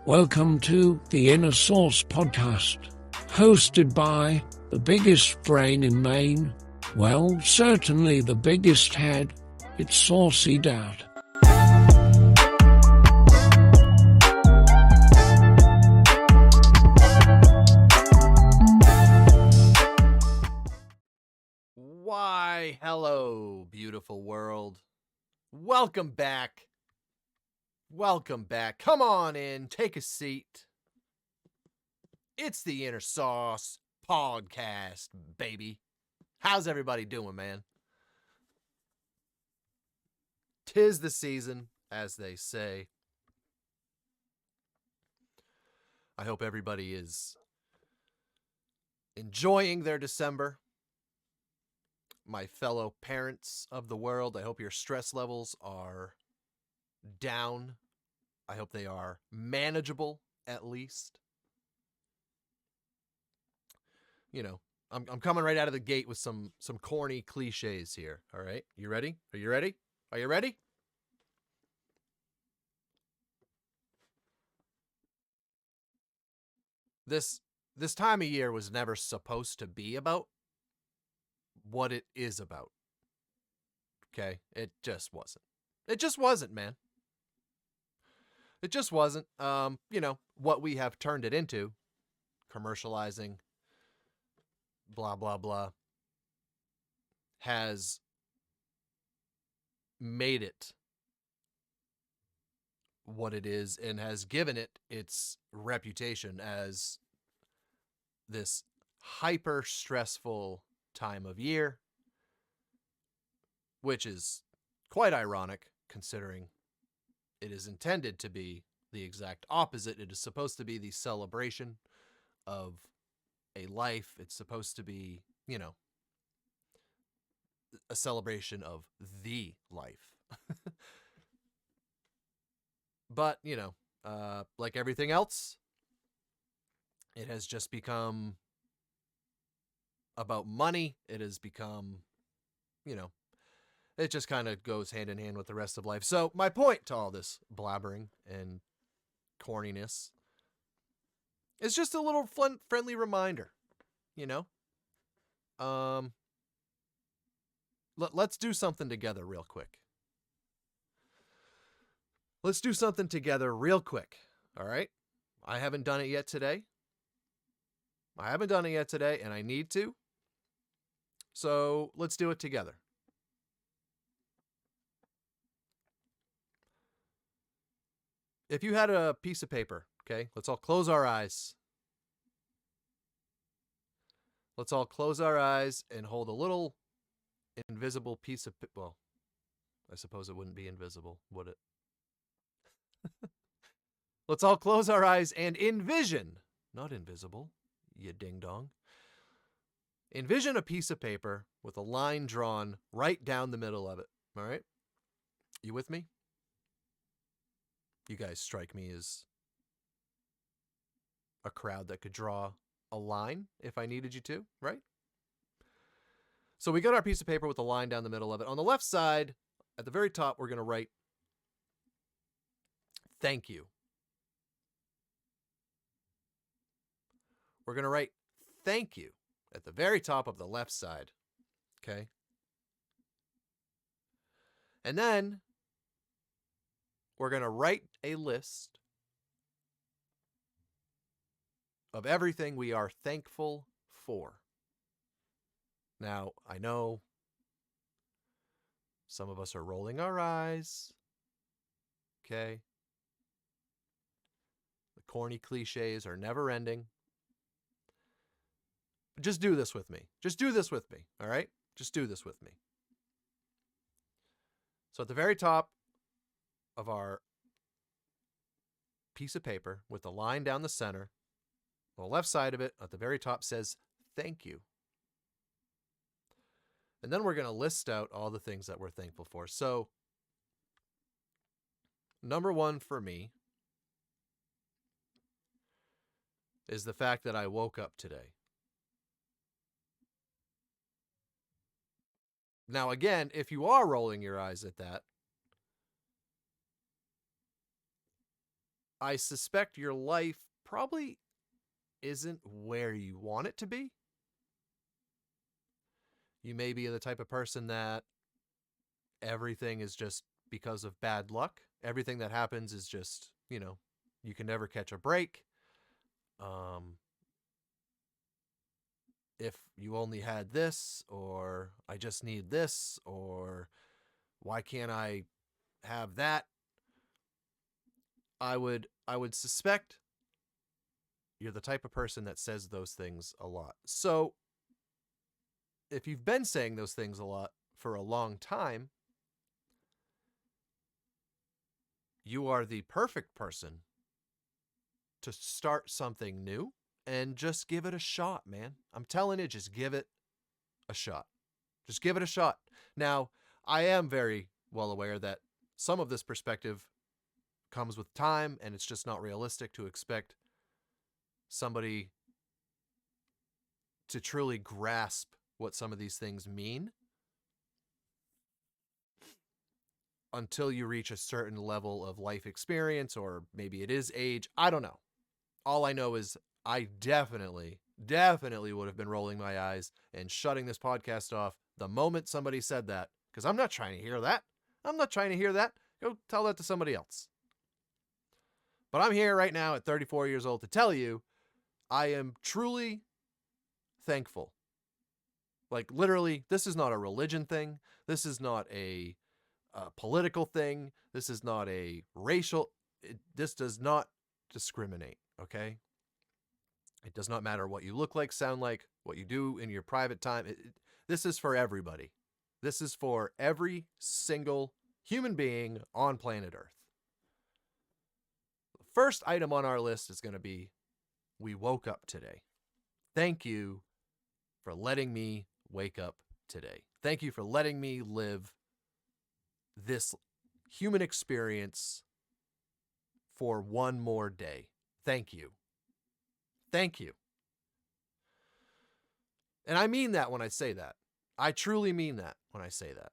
Welcome to the Inner Source podcast, hosted by the biggest brain in Maine. Well, certainly the biggest head. It's Saucy Dad. Why, hello, beautiful world. Welcome back. Welcome back. Come on in. Take a seat. It's the Inner Sauce podcast, baby. How's everybody doing, man? 'Tis the season, as they say. I hope everybody is enjoying their December. My fellow parents of the world, I hope your stress levels are down. I hope they are manageable, at least. You know, I'm coming right out of the gate with some corny cliches here. All right, you ready? Are you ready? Are you ready? This time of year was never supposed to be about what it is about. Okay, it just wasn't. It just wasn't, man. It just wasn't. What we have turned it into, commercializing, blah, blah, blah, has made it what it is and has given it its reputation as this hyper stressful time of year, which is quite ironic considering it is intended to be the exact opposite. It is supposed to be the celebration of a life. It's supposed to be, a celebration of the life. But, like everything else, it has just become about money. It has become, it just kind of goes hand in hand with the rest of life. So my point to all this blabbering and corniness is just a little fun, friendly reminder, Let's do something together real quick. Let's do something together real quick. All right. I haven't done it yet today. And I need to. So let's do it together. If you had a piece of paper, okay, let's all close our eyes. Let's all close our eyes and hold a little invisible piece of, well, I suppose it wouldn't be invisible, would it? Let's all close our eyes and envision, not invisible, you ding dong. Envision a piece of paper with a line drawn right down the middle of it. All right? You with me? You guys strike me as a crowd that could draw a line if I needed you to, right? So we got our piece of paper with a line down the middle of it. On the left side, at the very top, we're going to write, thank you. We're going to write, thank you, at the very top of the left side. Okay? And then we're going to write a list of everything we are thankful for. Now, I know some of us are rolling our eyes. Okay? The corny cliches are never ending. Just do this with me. All right? Just do this with me. So at the very top of our piece of paper with the line down the center, on the left side of it, at the very top says, thank you. And then we're going to list out all the things that we're thankful for. So, number one for me is the fact that I woke up today. Now, again, if you are rolling your eyes at that, I suspect your life probably isn't where you want it to be. You may be the type of person that everything is just because of bad luck. Everything that happens is just, you can never catch a break. If you only had this, or I just need this, or why can't I have that? I would suspect you're the type of person that says those things a lot. So if you've been saying those things a lot for a long time, you are the perfect person to start something new and just give it a shot, man. I'm telling you, just give it a shot. Just give it a shot. Now, I am very well aware that some of this perspective comes with time, and it's just not realistic to expect somebody to truly grasp what some of these things mean until you reach a certain level of life experience, or maybe it is age. I don't know. All I know is I definitely would have been rolling my eyes and shutting this podcast off the moment somebody said that, because I'm not trying to hear that. I'm not trying to hear that. Go tell that to somebody else. But I'm here right now at 34 years old to tell you I am truly thankful. Like, literally, this is not a religion thing. This is not a political thing. This is not a racial. This does not discriminate, okay? It does not matter what you look like, sound like, what you do in your private time. This is for everybody. This is for every single human being on planet Earth. The first item on our list is going to be, we woke up today. Thank you for letting me wake up today. Thank you for letting me live this human experience for one more day. Thank you. Thank you. And I mean that when I say that. I truly mean that when I say that.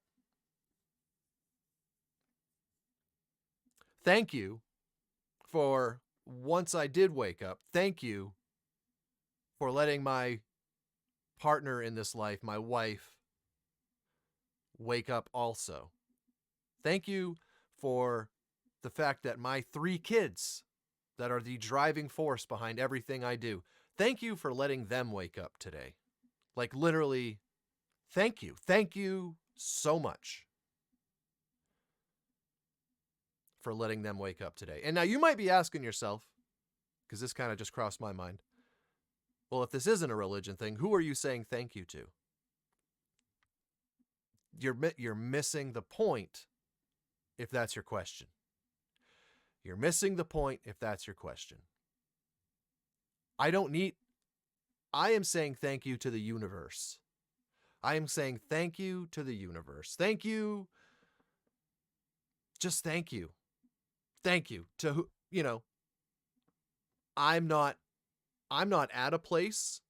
Thank you for, once I did wake up, thank you for letting my partner in this life, my wife, wake up also. Thank you for the fact that my 3 kids that are the driving force behind everything I do, thank you for letting them wake up today. Like, literally, thank you. Thank you so much for letting them wake up today. And now you might be asking yourself, because this kind of just crossed my mind, well, if this isn't a religion thing, who are you saying thank you to? You're missing the point if that's your question. You're missing the point if that's your question. I am saying thank you to the universe. I am saying thank you to the universe. Thank you. Just thank you. Thank you to who, I'm not at a place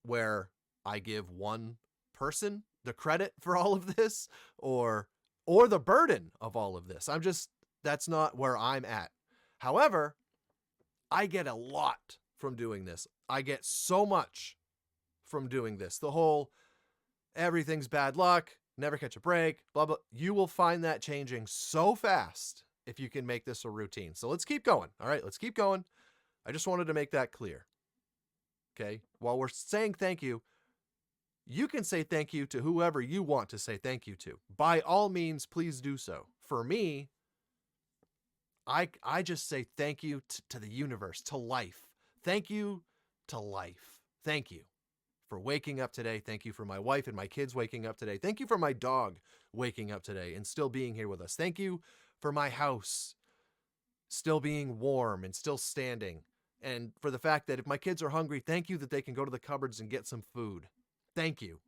where I give one person the credit for all of this or the burden of all of this. That's not where I'm at. However, I get a lot from doing this. I get so much from doing this. The whole everything's bad luck, never catch a break, blah, blah. You will find that changing so fast if you can make this a routine. So let's keep going. All right, let's keep going. I just wanted to make that clear. Okay, while we're saying thank you, you can say thank you to whoever you want to say thank you to. By all means, please do so. For me, I just say thank you to the universe, to life. Thank you to life. Thank you for waking up today. Thank you for my wife and my kids waking up today. Thank you for my dog waking up today and still being here with us. Thank you for my house still being warm and still standing. And for the fact that if my kids are hungry, thank you that they can go to the cupboards and get some food. Thank you.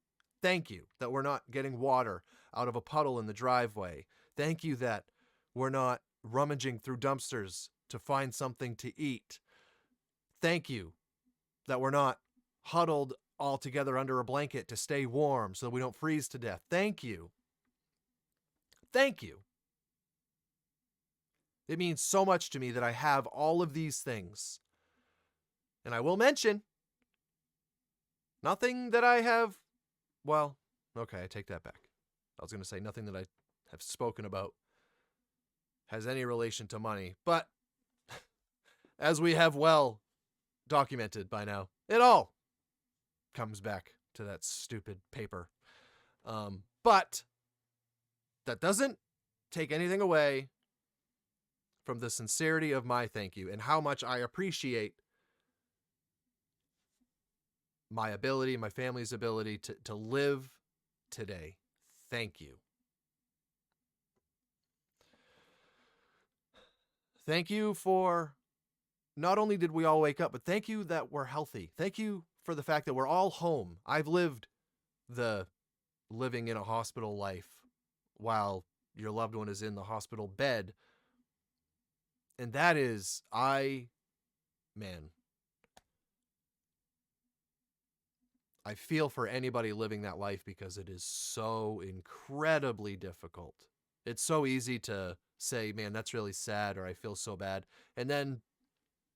Thank you that we're not getting water out of a puddle in the driveway. Thank you that we're not rummaging through dumpsters to find something to eat. Thank you that we're not huddled all together under a blanket to stay warm so we don't freeze to death. Thank you. Thank you. It means so much to me that I have all of these things. And I will mention, nothing that I have, well, okay, I take that back. I was going to say nothing that I have spoken about has any relation to money, but as we have well documented by now, it all comes back to that stupid paper. But that doesn't take anything away from the sincerity of my thank you and how much I appreciate my ability, my family's ability to live today. Thank you. Thank you for not only did we all wake up, but thank you that we're healthy. Thank you for the fact that we're all home. I've lived the living in a hospital life while your loved one is in the hospital bed. And that is, man, I feel for anybody living that life because it is so incredibly difficult. It's so easy to say, man, that's really sad, or I feel so bad, and then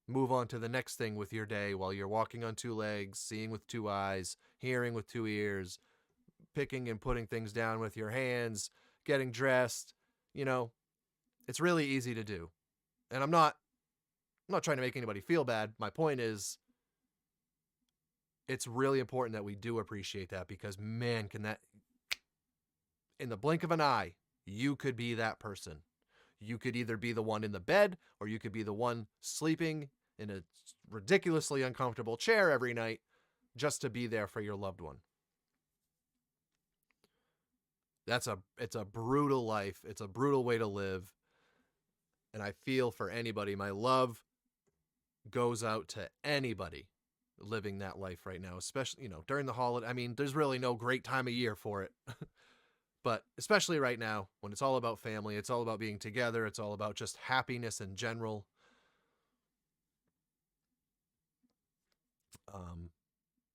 move on to the next thing with your day while you're walking on two legs, seeing with two eyes, hearing with two ears, picking and putting things down with your hands, getting dressed. You know, it's really easy to do. And I'm not trying to make anybody feel bad. My point is, it's really important that we do appreciate that, because man, can that, in the blink of an eye, you could be that person. You could either be the one in the bed, or you could be the one sleeping in a ridiculously uncomfortable chair every night just to be there for your loved one. It's a brutal life. It's a brutal way to live. And I feel for anybody. My love goes out to anybody living that life right now, especially, during the holiday. I mean, there's really no great time of year for it. But especially right now, when it's all about family, it's all about being together, it's all about just happiness in general.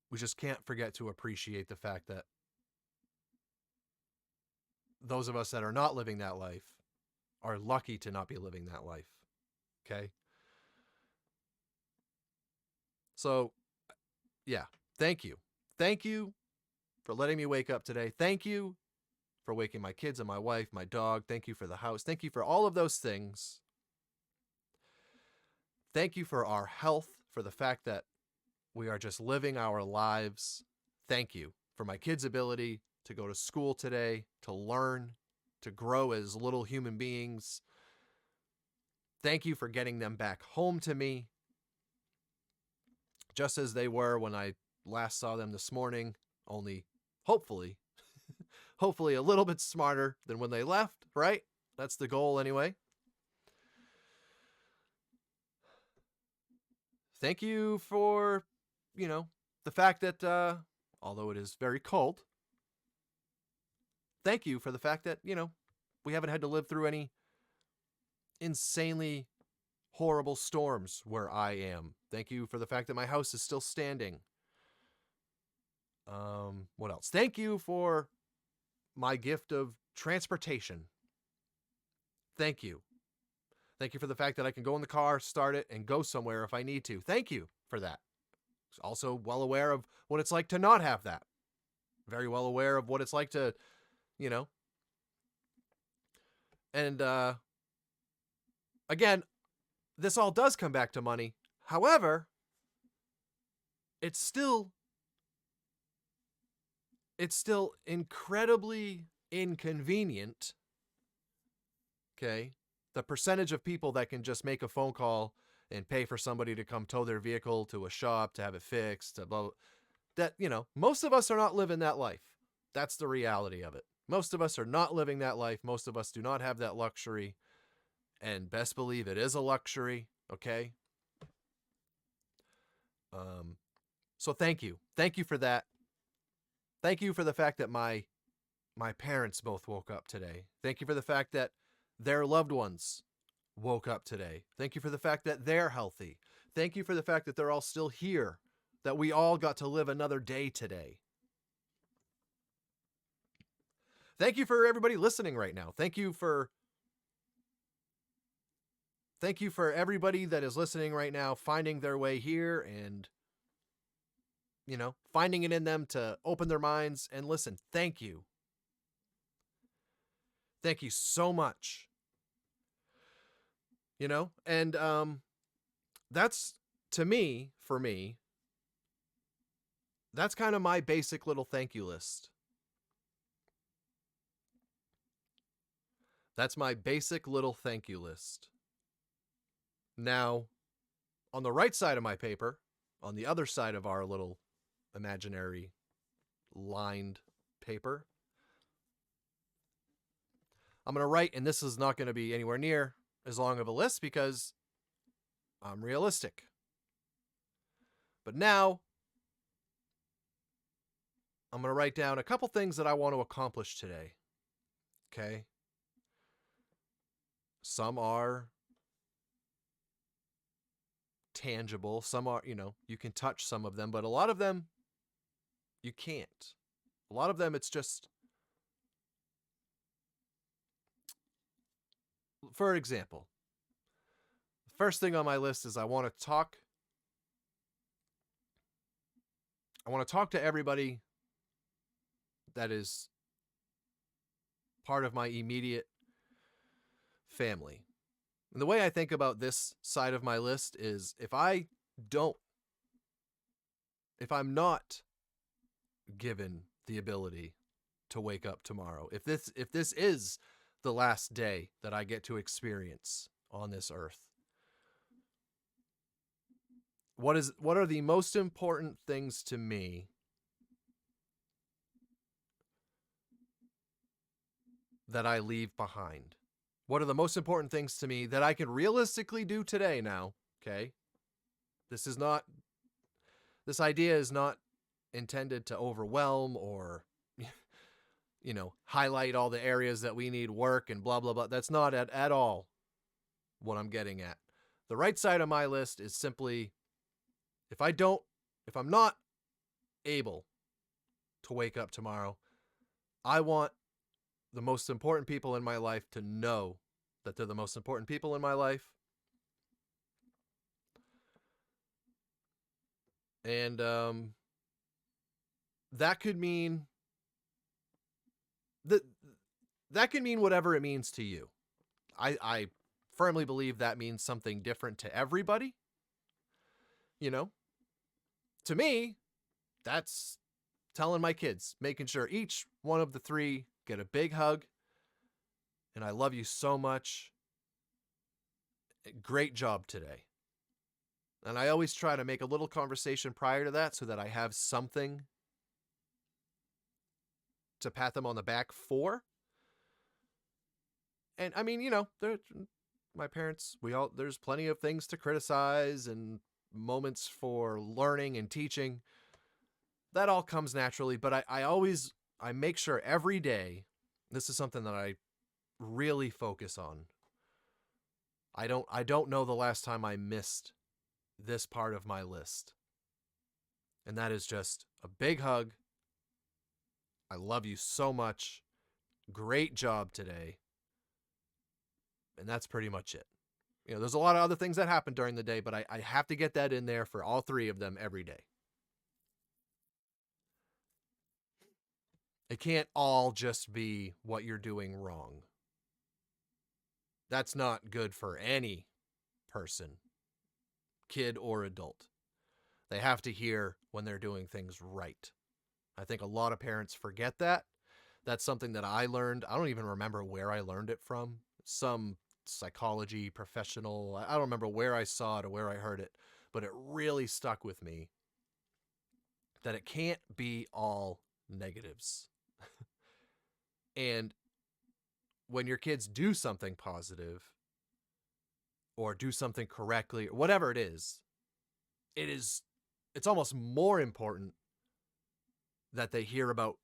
We just can't forget to appreciate the fact that those of us that are not living that life are lucky to not be living that life. Okay? So, yeah, thank you. Thank you for letting me wake up today. Thank you for waking my kids and my wife, my dog. Thank you for the house. Thank you for all of those things. Thank you for our health, for the fact that we are just living our lives. Thank you for my kids' ability to go to school today, to learn, to grow as little human beings. Thank you for getting them back home to me, just as they were when I last saw them this morning, only hopefully a little bit smarter than when they left, right? That's the goal anyway. Thank you for, the fact that, although it is very cold, thank you for the fact that, we haven't had to live through any insanely horrible storms where I am. Thank you for the fact that my house is still standing. What else? Thank you for my gift of transportation. Thank you. Thank you for the fact that I can go in the car, start it, and go somewhere if I need to. Thank you for that. Also well aware of what it's like to not have that. Very well aware of what it's like to, and again, this all does come back to money. However, it's still incredibly inconvenient. Okay? The percentage of people that can just make a phone call and pay for somebody to come tow their vehicle to a shop to have it fixed, to blah, blah, that, most of us are not living that life. That's the reality of it. Most of us are not living that life. Most of us do not have that luxury. And best believe it is a luxury, okay? So thank you. Thank you for that. Thank you for the fact that my parents both woke up today. Thank you for the fact that their loved ones woke up today. Thank you for the fact that they're healthy. Thank you for the fact that they're all still here, that we all got to live another day today. Thank you for everybody listening right now. Thank you for thank you for everybody that is listening right now, finding their way here and, finding it in them to open their minds and listen. Thank you. Thank you so much. And that's, to me, for me, that's kind of my basic little thank you list. That's my basic little thank you list. Now, on the right side of my paper, on the other side of our little imaginary lined paper, I'm going to write, and this is not going to be anywhere near as long of a list because I'm realistic. But now, I'm going to write down a couple things that I want to accomplish today. Okay? Some are tangible. Some are, you can touch some of them, but a lot of them, you can't. A lot of them, it's just, for example, the first thing on my list is I want to talk to everybody that is part of my immediate family. And the way I think about this side of my list is if I'm not given the ability to wake up tomorrow, if this is the last day that I get to experience on this earth, what are the most important things to me that I leave behind? What are the most important things to me that I can realistically do today now? Okay. This idea is not intended to overwhelm or, highlight all the areas that we need work and blah, blah, blah. That's not at all what I'm getting at. The right side of my list is simply, if I'm not able to wake up tomorrow, I want the most important people in my life to know that they're the most important people in my life. And that could mean that can mean whatever it means to you. I firmly believe that means something different to everybody. To me, that's telling my kids, making sure each one of the three get a big hug. And I love you so much. Great job today. And I always try to make a little conversation prior to that so that I have something to pat them on the back for. And I mean, my parents, there's plenty of things to criticize and moments for learning and teaching. That all comes naturally, but I make sure every day, this is something that I really focus on. I don't know the last time I missed this part of my list. And that is just a big hug. I love you so much. Great job today. And that's pretty much it. There's a lot of other things that happen during the day, but I have to get that in there for all three of them every day. It can't all just be what you're doing wrong. That's not good for any person, kid or adult. They have to hear when they're doing things right. I think a lot of parents forget that. That's something that I learned. I don't even remember where I learned it from. Some psychology professional. I don't remember where I saw it or where I heard it, but it really stuck with me that it can't be all negatives. And when your kids do something positive or do something correctly, or whatever it is, it's almost more important that they hear about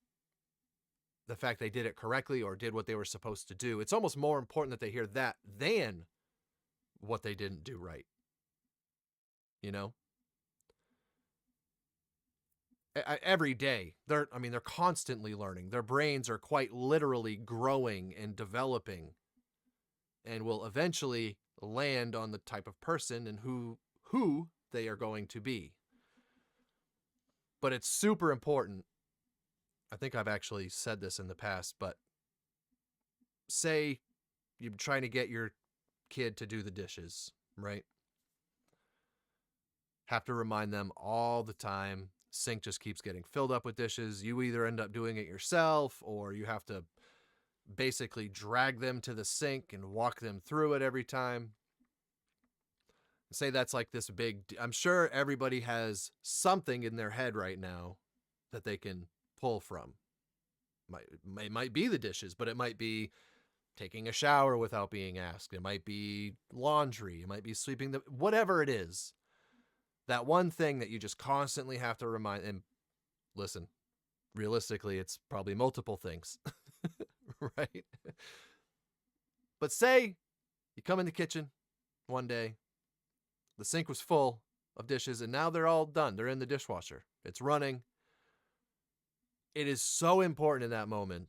the fact they did it correctly or did what they were supposed to do. It's almost more important that they hear that than what they didn't do right. Every day, they're constantly learning. Their brains are quite literally growing and developing and will eventually land on the type of person and who they are going to be. But it's super important. I think I've actually said this in the past, but say you're trying to get your kid to do the dishes, right? Have to remind them all the time. Sink just keeps getting filled up with dishes. You either end up doing it yourself, or you have to basically drag them to the sink and walk them through it every time. Say that's like this big, I'm sure everybody has something in their head right now that they can pull from. It might be the dishes, but it might be taking a shower without being asked. It might be laundry. It might be sweeping whatever it is. That one thing that you just constantly have to remind. And listen, realistically, it's probably multiple things, right? But say you come in the kitchen one day, the sink was full of dishes, and now they're all done. They're in the dishwasher. It's running. It is so important in that moment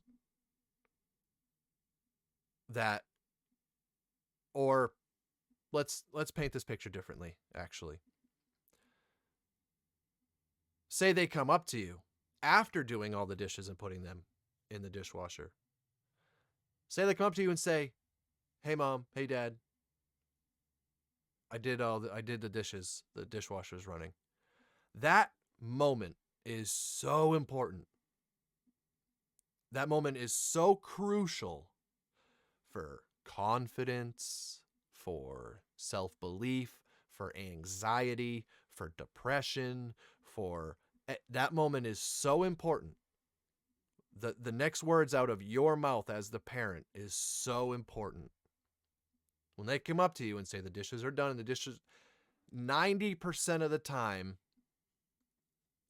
that, or let's paint this picture differently, actually. Say they come up to you after doing all the dishes and putting them in the dishwasher. Say they come up to you and say, "Hey mom, hey dad, I did the dishes. The dishwasher's running." That moment is so important. That moment is so crucial for confidence, for self-belief, for anxiety, for depression, that moment is so important. The next words out of your mouth as the parent is so important. When they come up to you and say the dishes are done, and the dishes, 90% of the time,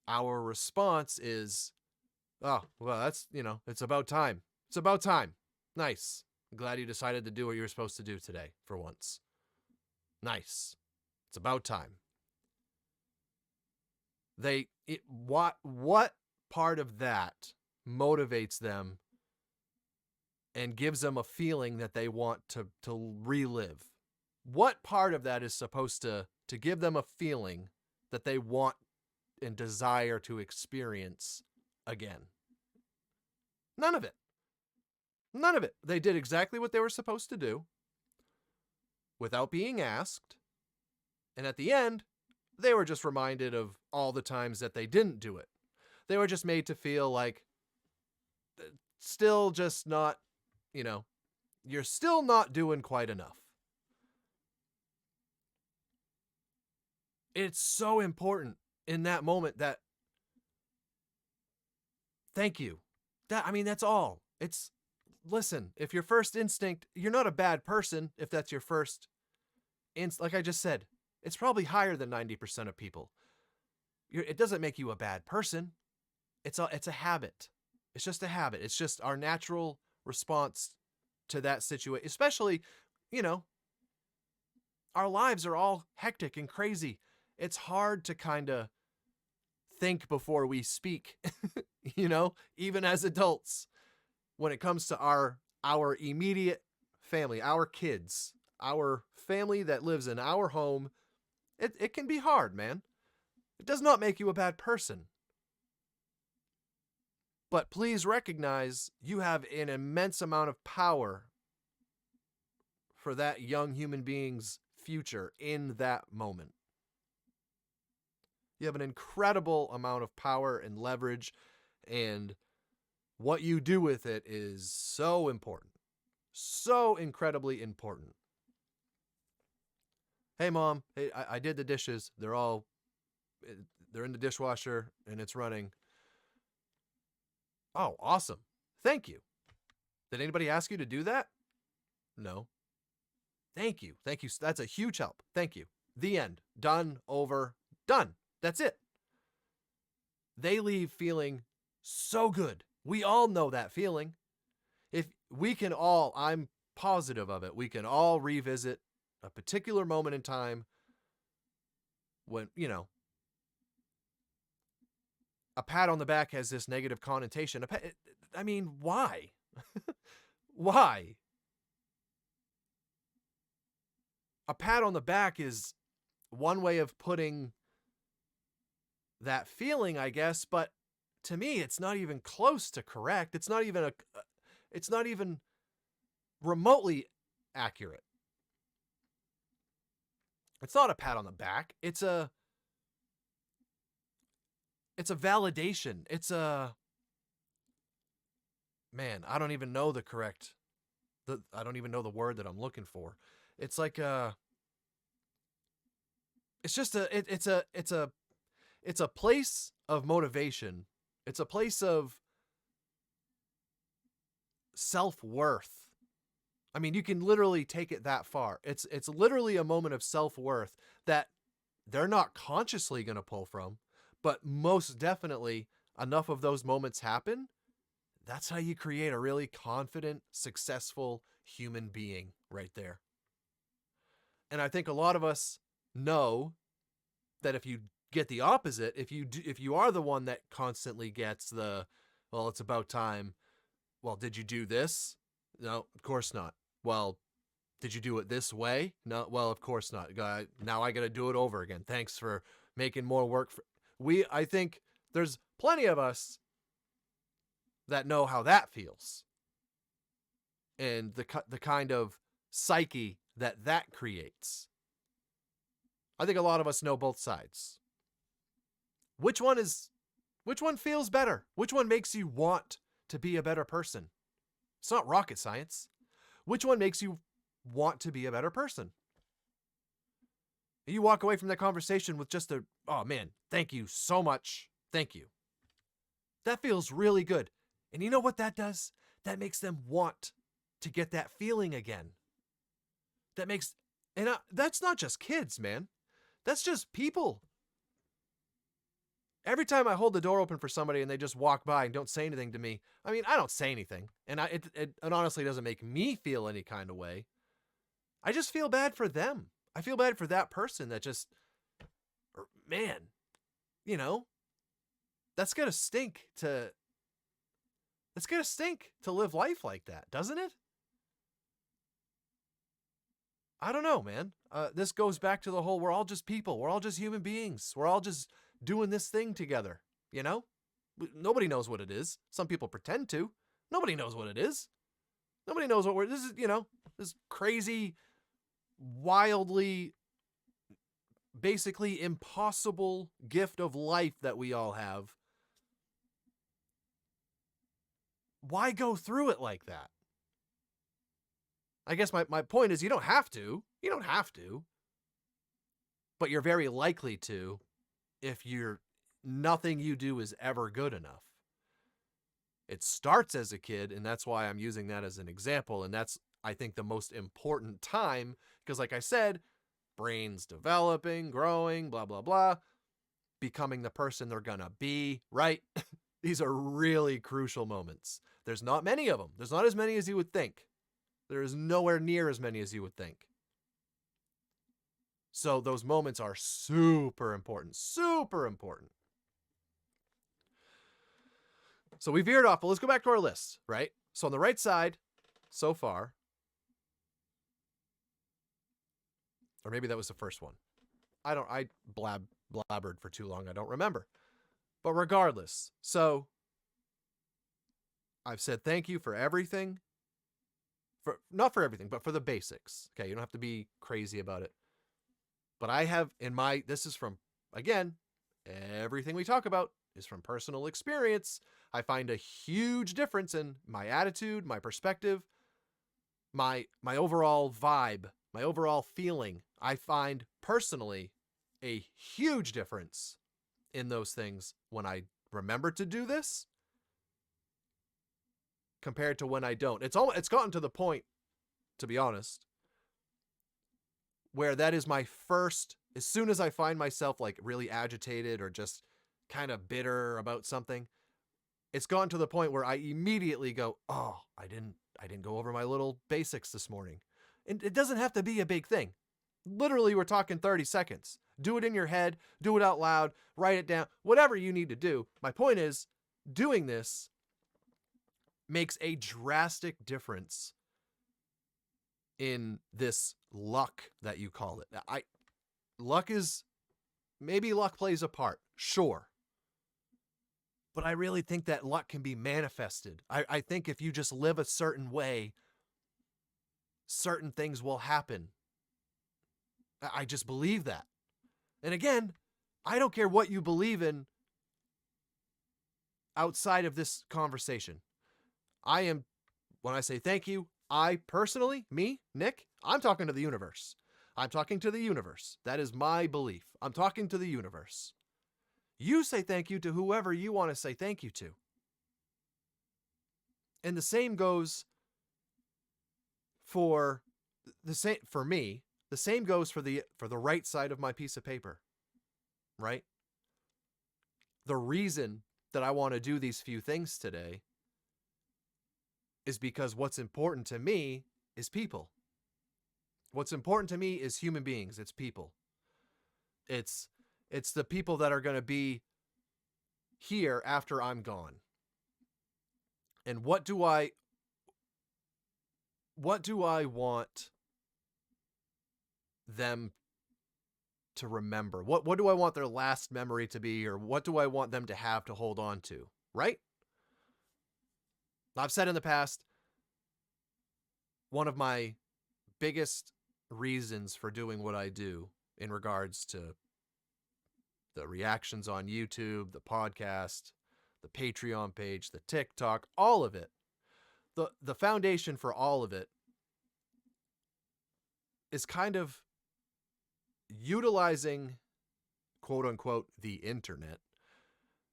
our response is, "Oh, well, that's, it's about time. It's about time. Nice. I'm glad you decided to do what you were supposed to do today for once. Nice. It's about time." What part of that motivates them and gives them a feeling that they want to relive? What part of that is supposed to give them a feeling that they want and desire to experience again? None of it. None of it. They did exactly what they were supposed to do without being asked. And at the end, they were just reminded of all the times that they didn't do it. They were just made to feel like still just not, you're still not doing quite enough. It's so important in that moment that thank you. That's all. Listen, if your first instinct, you're not a bad person if that's your first like I just said, it's probably higher than 90% of people. It doesn't make you a bad person. It's a habit. It's just a habit. It's just our natural response to that situation. Especially, our lives are all hectic and crazy. It's hard to kind of think before we speak, even as adults. When it comes to our immediate family, our kids, our family that lives in our home, it can be hard, man. It does not make you a bad person. But please recognize you have an immense amount of power for that young human being's future in that moment. You have an incredible amount of power and leverage, and what you do with it is so important. So incredibly important. Hey mom, hey, I did the dishes. They're in the dishwasher and it's running. Oh, awesome. Thank you. Did anybody ask you to do that? No. Thank you. Thank you. That's a huge help. Thank you. The end. Done. Over. Done. That's it. They leave feeling so good. We all know that feeling. If we can all, I'm positive of it, we can all revisit a particular moment in time when, a pat on the back has this negative connotation. Why? Why? a pat on the back is one way of putting that feeling, I guess, but to me, it's not even close to correct. It's not even remotely accurate. It's not a pat on the back. It's a validation. I don't even know I don't even know the word that I'm looking for. It's like it's a place of motivation. It's a place of self-worth. I mean, you can literally take it that far. It's literally a moment of self-worth that they're not consciously going to pull from, but most definitely enough of those moments happen. That's how you create a really confident, successful human being right there. And I think a lot of us know that if you get the opposite, if you are the one that constantly gets the, well, it's about time. Well, did you do this? No, of course not. Well, did you do it this way? No, well, of course not. Now I got to do it over again. Thanks for making more work. I think there's plenty of us that know how that feels. And the kind of psyche that creates. I think a lot of us know both sides. Which one feels better? Which one makes you want to be a better person? It's not rocket science. Which one makes you want to be a better person? You walk away from that conversation with just oh man, thank you so much. Thank you. That feels really good. And you know what that does? That makes them want to get that feeling again. That's not just kids, man. That's just people. Every time I hold the door open for somebody and they just walk by and don't say anything to me, I mean, I don't say anything. And it honestly doesn't make me feel any kind of way. I just feel bad for them. I feel bad for that person that just, man, that's going to stink to live life like that, doesn't it? I don't know, man. This goes back to the whole, we're all just people. We're all just human beings. We're all just doing this thing together, Nobody knows what it is. Some people pretend to. Nobody knows what it is. Nobody knows what this is, this crazy, wildly, basically impossible gift of life that we all have. Why go through it like that? I guess my point is you don't have to. You don't have to. But you're very likely to if nothing you do is ever good enough. It starts as a kid, and that's why I'm using that as an example. And that's, I think, the most important time, because like I said, brain's developing, growing, blah, blah, blah, becoming the person they're gonna be, right? These are really crucial moments. There's not many of them. There's not as many as you would think. There is nowhere near as many as you would think. So those moments are super important, super important. So we veered off, but let's go back to our list, right? So on the right side, so far, or maybe that was the first one. I blabbered for too long. I don't remember. But regardless, so I've said thank you for everything. Not for everything, but for the basics. Okay, you don't have to be crazy about it. But I have this is from, again, everything we talk about is from personal experience. I find a huge difference in my attitude, my perspective, my overall vibe, my overall feeling. I find personally a huge difference in those things when I remember to do this compared to when I don't. It's gotten to the point, to be honest, where that is my first, as soon as I find myself like really agitated or just kind of bitter about something, it's gotten to the point where I immediately go, oh, I didn't go over my little basics this morning. And it doesn't have to be a big thing. Literally, we're talking 30 seconds. Do it in your head, do it out loud, write it down, whatever you need to do. My point is, doing this makes a drastic difference in this luck that you call it. Maybe luck plays a part, sure. But I really think that luck can be manifested. I think if you just live a certain way, certain things will happen. I just believe that. And again, I don't care what you believe in outside of this conversation. When I say thank you, I personally, me, Nick, I'm talking to the universe. I'm talking to the universe. That is my belief. I'm talking to the universe. You say thank you to whoever you want to say thank you to. And the same goes for me. The same goes for the right side of my piece of paper. Right? The reason that I want to do these few things today is because what's important to me is people. What's important to me is human beings. It's people. It's the people that are going to be here after I'm gone. And what do I want them to remember? What do I want their last memory to be, or what do I want them to have to hold on to, right? I've said in the past, one of my biggest reasons for doing what I do in regards to the reactions on YouTube, the podcast, the Patreon page, the TikTok, all of it, the foundation for all of it is kind of utilizing, quote unquote, the internet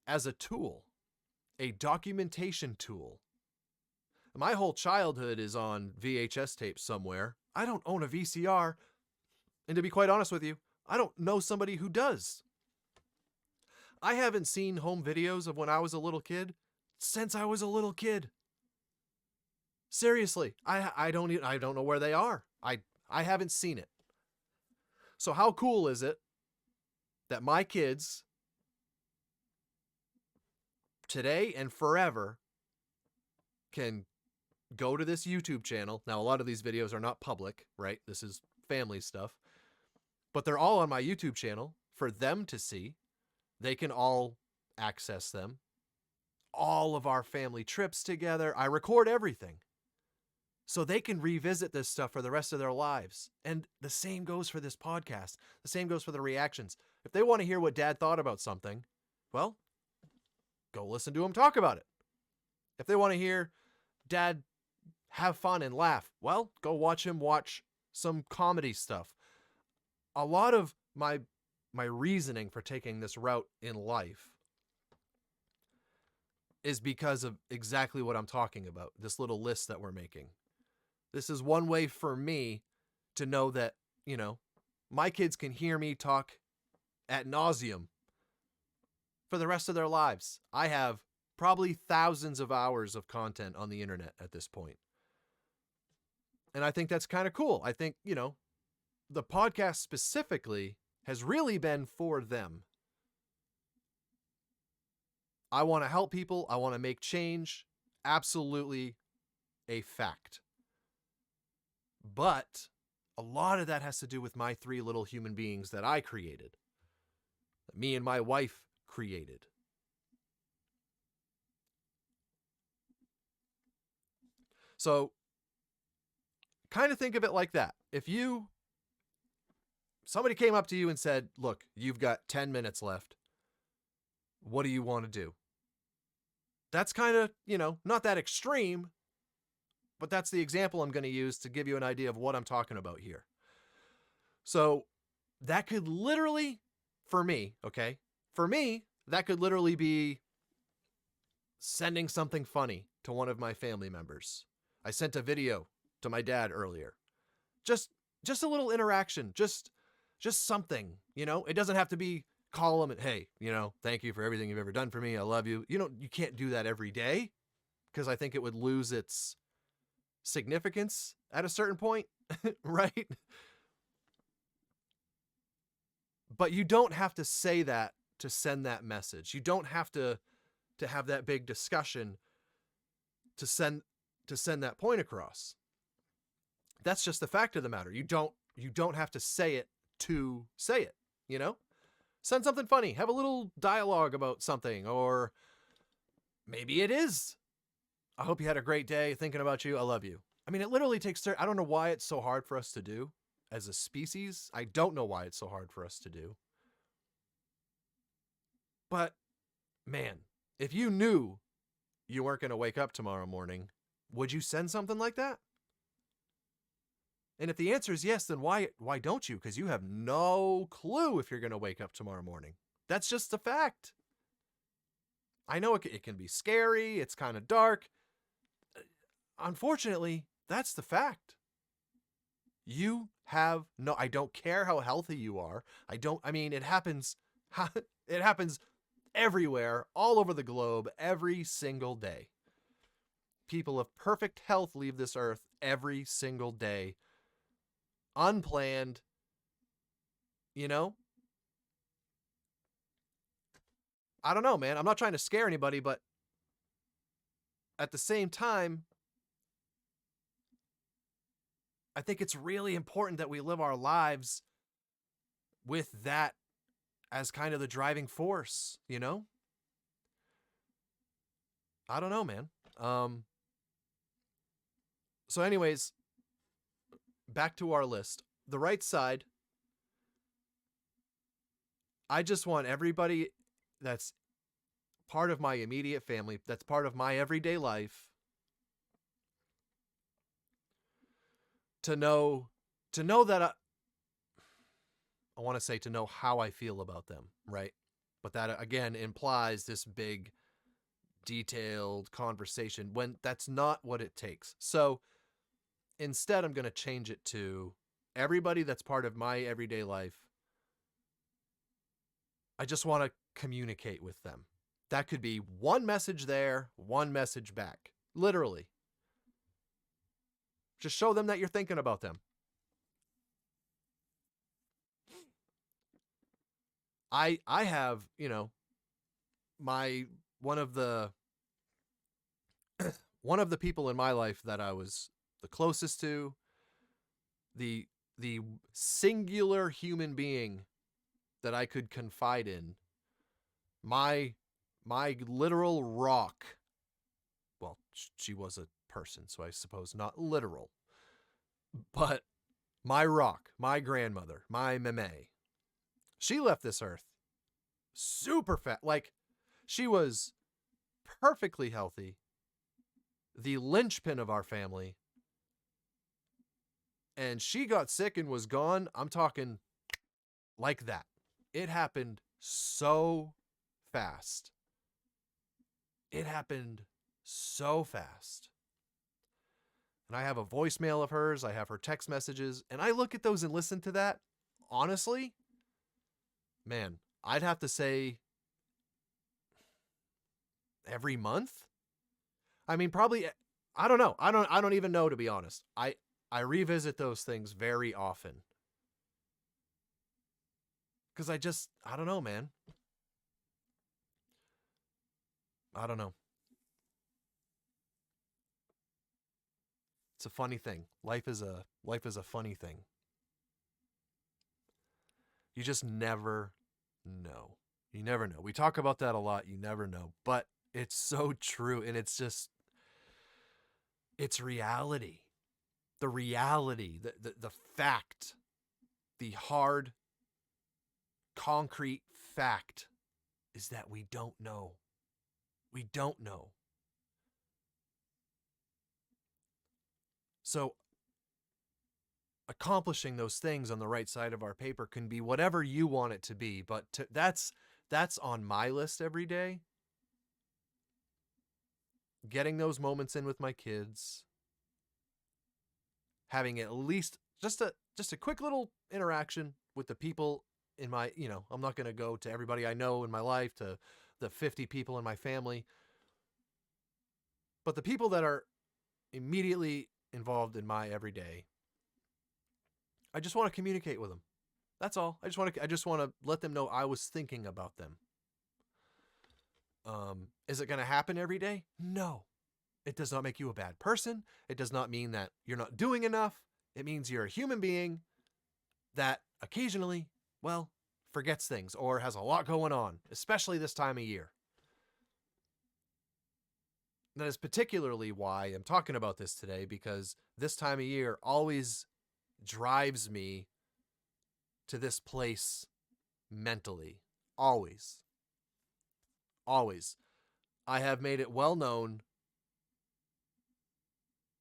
as a tool, a documentation tool. My whole childhood is on VHS tapes somewhere. I don't own a VCR. And to be quite honest with you, I don't know somebody who does. I haven't seen home videos of when I was a little kid since I was a little kid. Seriously, I don't know where they are. I haven't seen it. So how cool is it that my kids today and forever can go to this YouTube channel. Now, a lot of these videos are not public, right? This is family stuff. But they're all on my YouTube channel for them to see. They can all access them. All of our family trips together. I record everything. So they can revisit this stuff for the rest of their lives. And the same goes for this podcast. The same goes for the reactions. If they want to hear what Dad thought about something, well, go listen to him talk about it. If they want to hear Dad have fun and laugh, well, go watch him watch some comedy stuff. A lot of my reasoning for taking this route in life is because of exactly what I'm talking about, this little list that we're making. This is one way for me to know that, my kids can hear me talk ad nauseum for the rest of their lives. I have probably thousands of hours of content on the internet at this point. And I think that's kind of cool. I think, the podcast specifically has really been for them. I want to help people. I want to make change. Absolutely a fact. But a lot of that has to do with my three little human beings that I created, that me and my wife created. So kind of think of it like that. If somebody came up to you and said, look, you've got 10 minutes left. What do you want to do? That's kind of, not that extreme, but that's the example I'm going to use to give you an idea of what I'm talking about here. So that could literally, for me, that could literally be sending something funny to one of my family members. I sent a video to my dad earlier. Just a little interaction, just something, it doesn't have to be call him and, hey, thank you for everything you've ever done for me. I love you. You can't do that every day because I think it would lose its significance at a certain point, right? But you don't have to say that to send that message. You don't have to have that big discussion to send that point across. That's just the fact of the matter. You don't have to say it to say it, you know? Send something funny, have a little dialogue about something, or maybe it is, I hope you had a great day, thinking about you, I love you. I mean, it literally takes, I don't know why it's so hard for us to do as a species. I don't know why it's so hard for us to do. But man, if you knew you weren't going to wake up tomorrow morning, would you send something like that? And if the answer is yes, then why don't you? Because you have no clue if you're going to wake up tomorrow morning. That's just a fact. I know it can be scary. It's kind of dark. Unfortunately, that's the fact. You have no, I don't care how healthy you are. It happens. It happens everywhere, all over the globe, every single day. People of perfect health leave this earth every single day. Unplanned, you know? I don't know, man. I'm not trying to scare anybody, but at the same time, I think it's really important that we live our lives with that as kind of the driving force, you know? I don't know, man. So anyways, back to our list. The right side, I just want everybody that's part of my immediate family, that's part of my everyday life, to know that I want to say to know how I feel about them, right? But that again implies this big detailed conversation when that's not what it takes. So instead, I'm going to change it to everybody that's part of my everyday life. I just want to communicate with them. That could be one message there, one message back. Literally. Just show them that you're thinking about them. I have, my one of the people in my life that I was the closest to, the singular human being that I could confide in, my literal rock. Well, she was a person, so I suppose not literal, but my rock, my grandmother, my meme. She left this earth super fat. Like, she was perfectly healthy, the linchpin of our family, and she got sick and was gone. I'm talking like that. It happened so fast. It happened so fast. And I have a voicemail of hers. I have her text messages. And I look at those and listen to that. Honestly, man, I'd have to say every month. I mean, probably, I don't know. I don't even know, to be honest. I revisit those things very often. Because I don't know, man. I don't know. It's a funny thing. Life is a funny thing. You just never know. You never know. We talk about that a lot. You never know. But it's so true. And it's reality. The reality, the fact, the hard, concrete fact is that we don't know. We don't know. So accomplishing those things on the right side of our paper can be whatever you want it to be, but that's on my list every day. Getting those moments in with my kids, having at least just a quick little interaction with the people in my, I'm not going to go to everybody I know in my life, to the 50 people in my family, but the people that are immediately involved in my everyday, I just want to communicate with them. That's all. I just want to let them know I was thinking about them. Is it going to happen every day? No. It does not make you a bad person. It does not mean that you're not doing enough. It means you're a human being that occasionally, well, forgets things or has a lot going on, especially this time of year. That is particularly why I'm talking about this today, because this time of year always drives me to this place mentally. Always. Always. I have made it well known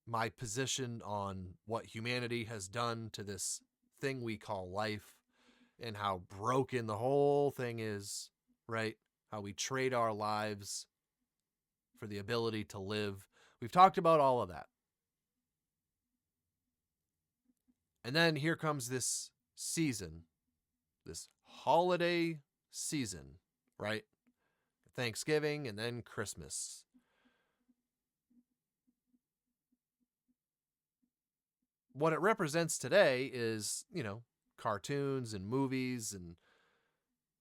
my position on what humanity has done to this thing we call life and how broken the whole thing is, right? How we trade our lives for the ability to live. We've talked about all of that. And then here comes this season, this holiday season, right? Thanksgiving and then Christmas. What it represents today is, cartoons and movies and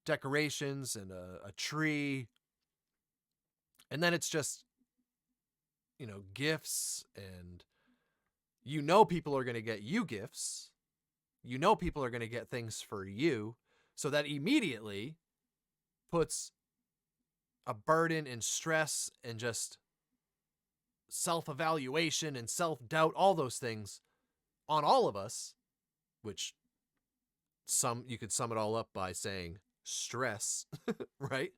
decorations and a tree. And then it's just, gifts, and people are going to get you gifts. People are going to get things for you. So that immediately puts a burden and stress and just self-evaluation and self-doubt, all those things on all of us, which you could sum it all up by saying stress, right?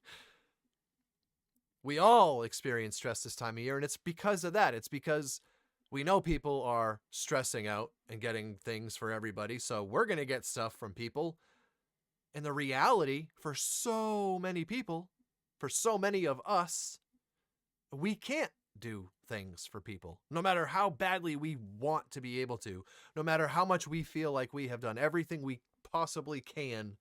We all experience stress this time of year, and it's because of that. It's because we know people are stressing out and getting things for everybody, so we're going to get stuff from people. And the reality for so many people, for so many of us, we can't do things for people, no matter how badly we want to be able to, no matter how much we feel like we have done everything we possibly can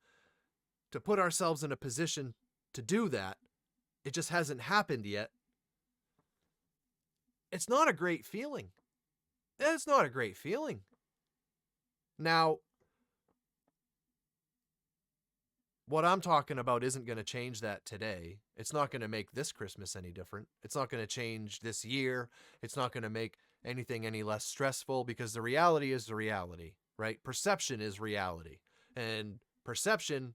to put ourselves in a position to do that. It just hasn't happened yet. It's not a great feeling. It's not a great feeling. Now, what I'm talking about isn't going to change that today. It's not going to make this Christmas any different. It's not going to change this year. It's not going to make anything any less stressful, because the reality is the reality, right? Perception is reality. And perception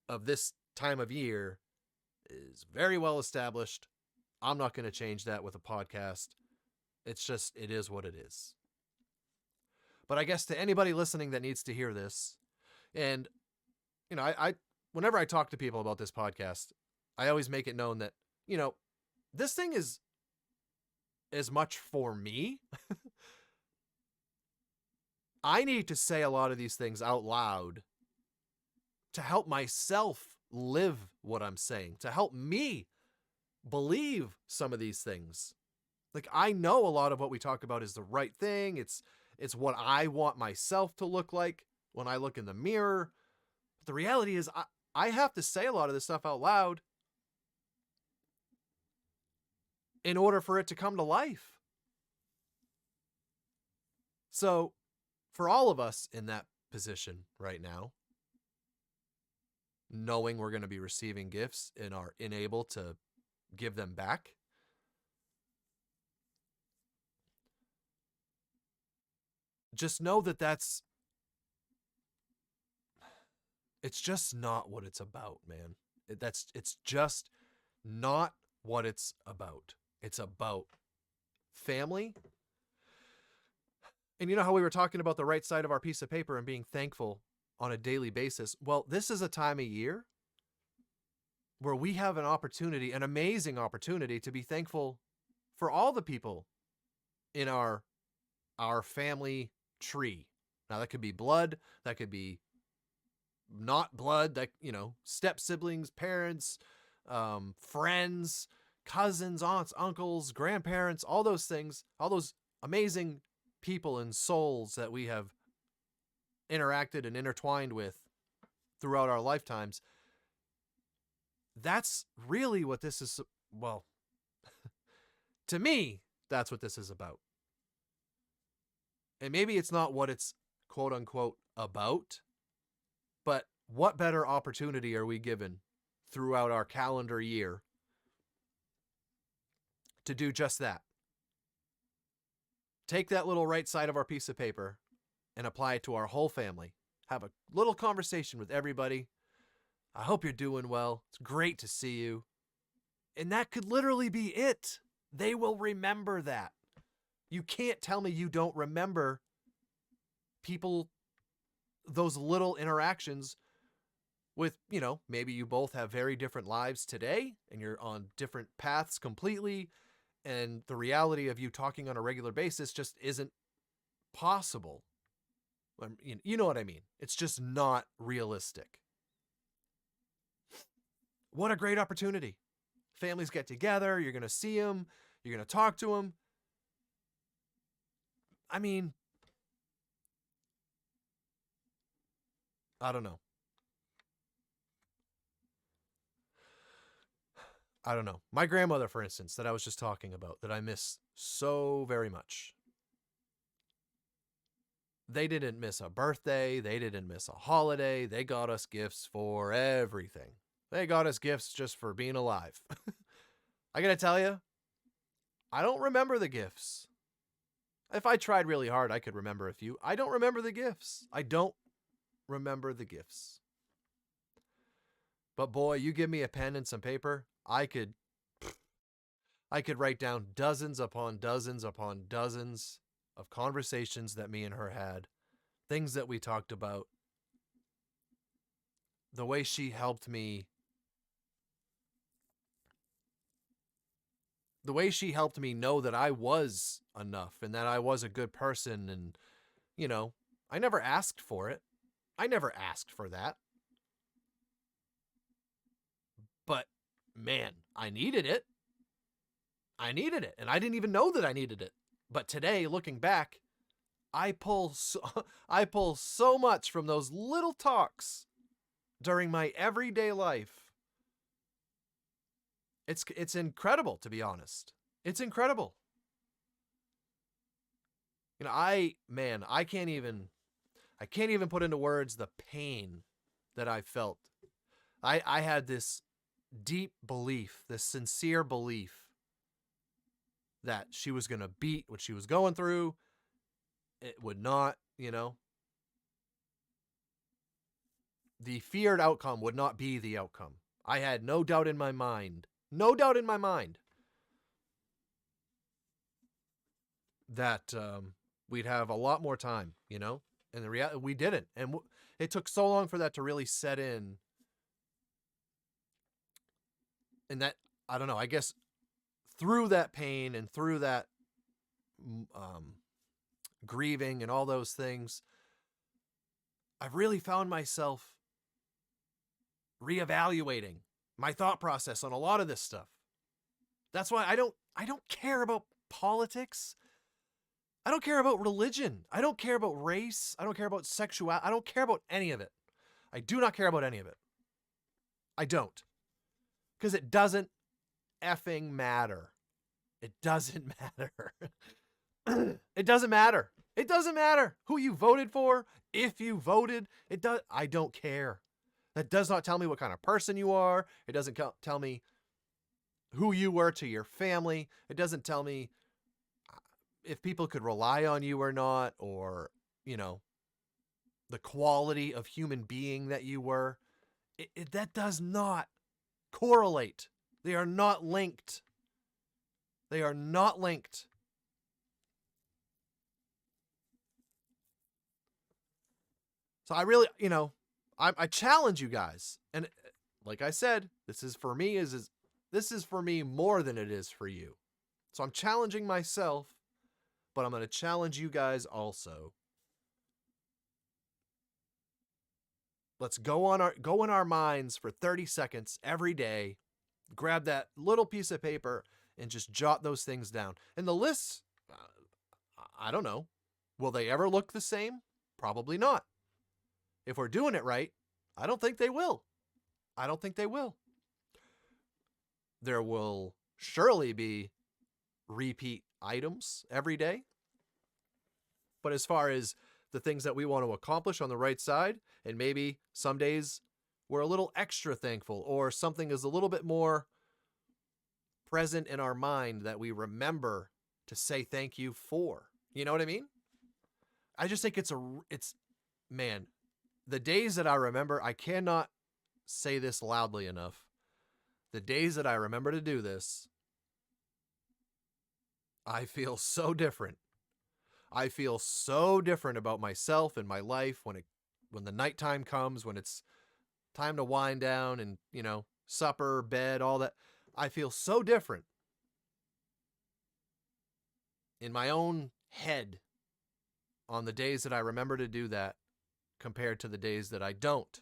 of this time of year is very well established. I'm not going to change that with a podcast. It's just, it is what it is. But I guess to anybody listening that needs to hear this, and, I whenever I talk to people about this podcast, I always make it known that, this thing is as much for me. I need to say a lot of these things out loud to help myself live what I'm saying, to help me believe some of these things. Like, I know a lot of what we talk about is the right thing. It's what I want myself to look like when I look in the mirror. But the reality is I have to say a lot of this stuff out loud in order for it to come to life. So for all of us in that position right now, knowing we're going to be receiving gifts and are unable to give them back, just know that it's just not what it's about, man. It's just not what it's about. It's about family. And you know how we were talking about the right side of our piece of paper and being thankful on a daily basis? Well, this is a time of year where we have an opportunity, an amazing opportunity, to be thankful for all the people in our family tree. Now, that could be blood, that could be not blood, that, step siblings, parents, friends, cousins, aunts, uncles, grandparents, all those things, all those amazing people and souls that we have interacted and intertwined with throughout our lifetimes. That's really what this is. Well, to me, that's what this is about. And maybe it's not what it's quote unquote about, but what better opportunity are we given throughout our calendar year to do just that? Take that little right side of our piece of paper and apply it to our whole family. Have a little conversation with everybody. I hope you're doing well. It's great to see you. And that could literally be it. They will remember that. You can't tell me you don't remember people, those little interactions with, maybe you both have very different lives today and you're on different paths completely. And the reality of you talking on a regular basis just isn't possible. You know what I mean? It's just not realistic. What a great opportunity. Families get together. You're going to see them. You're going to talk to them. I mean, I don't know. My grandmother, for instance, that I was just talking about, that I miss so very much. They didn't miss a birthday. They didn't miss a holiday. They got us gifts for everything. They got us gifts just for being alive. I gotta tell you, I don't remember the gifts. If I tried really hard, I could remember a few. I don't remember the gifts. But boy, you give me a pen and some paper, I could write down dozens upon dozens upon dozens of conversations that me and her had, things that we talked about, the way she helped me know that I was enough and that I was a good person. And, I never asked for it. I never asked for that. But man, I needed it. And I didn't even know that I needed it. But today, looking back, I pull so much from those little talks during my everyday life. It's incredible, to be honest. It's incredible. I can't even put into words the pain that I felt. I had this deep belief, this sincere belief that she was going to beat what she was going through. It would not, the feared outcome would not be the outcome. I had no doubt in my mind that we'd have a lot more time, and the reality, we didn't. And it took so long for that to really set in. And that, I don't know, I guess through that pain and through that grieving and all those things, I've really found myself reevaluating my thought process on a lot of this stuff. That's why I don't care about politics. I don't care about religion. I don't care about race. I don't care about sexuality. I don't care about any of it. I do not care about any of it. I don't. Because it doesn't effing matter. It doesn't matter. It doesn't matter. It doesn't matter who you voted for. If you voted, I don't care. That does not tell me what kind of person you are. It doesn't tell me who you were to your family. It doesn't tell me if people could rely on you or not, or, the quality of human being that you were. That does not correlate. They are not linked. They are not linked. So I really, I challenge you guys. And like I said, this is for me more than it is for you. So I'm challenging myself, but I'm going to challenge you guys also. Let's go in our minds for 30 seconds every day. Grab that little piece of paper and just jot those things down. And the lists, I don't know. Will they ever look the same? Probably not. If we're doing it right, I don't think they will. There will surely be repeat items every day. But as far as the things that we want to accomplish on the right side, and maybe some days we're a little extra thankful, or something is a little bit more present in our mind that we remember to say thank you for. You know what I mean? I just think man, the days that I remember, I cannot say this loudly enough. The days that I remember to do this, I feel so different. I feel so different about myself and my life when the nighttime comes, when it's time to wind down and, supper, bed, all that. I feel so different in my own head on the days that I remember to do that compared to the days that I don't.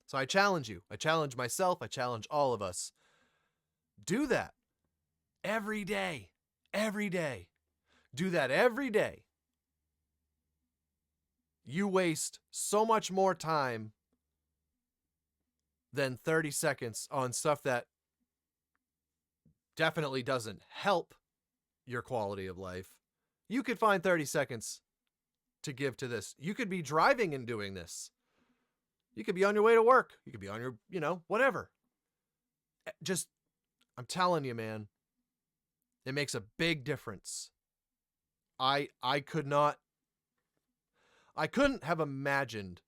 So I challenge you. I challenge myself. I challenge all of us. Do that every day. Every day. Do that every day. You waste so much more time than 30 seconds on stuff that definitely doesn't help your quality of life. You could find 30 seconds to give to this. You could be driving and doing this. You could be on your way to work. You could be on your, whatever. Just, I'm telling you, man, it makes a big difference. I couldn't have imagined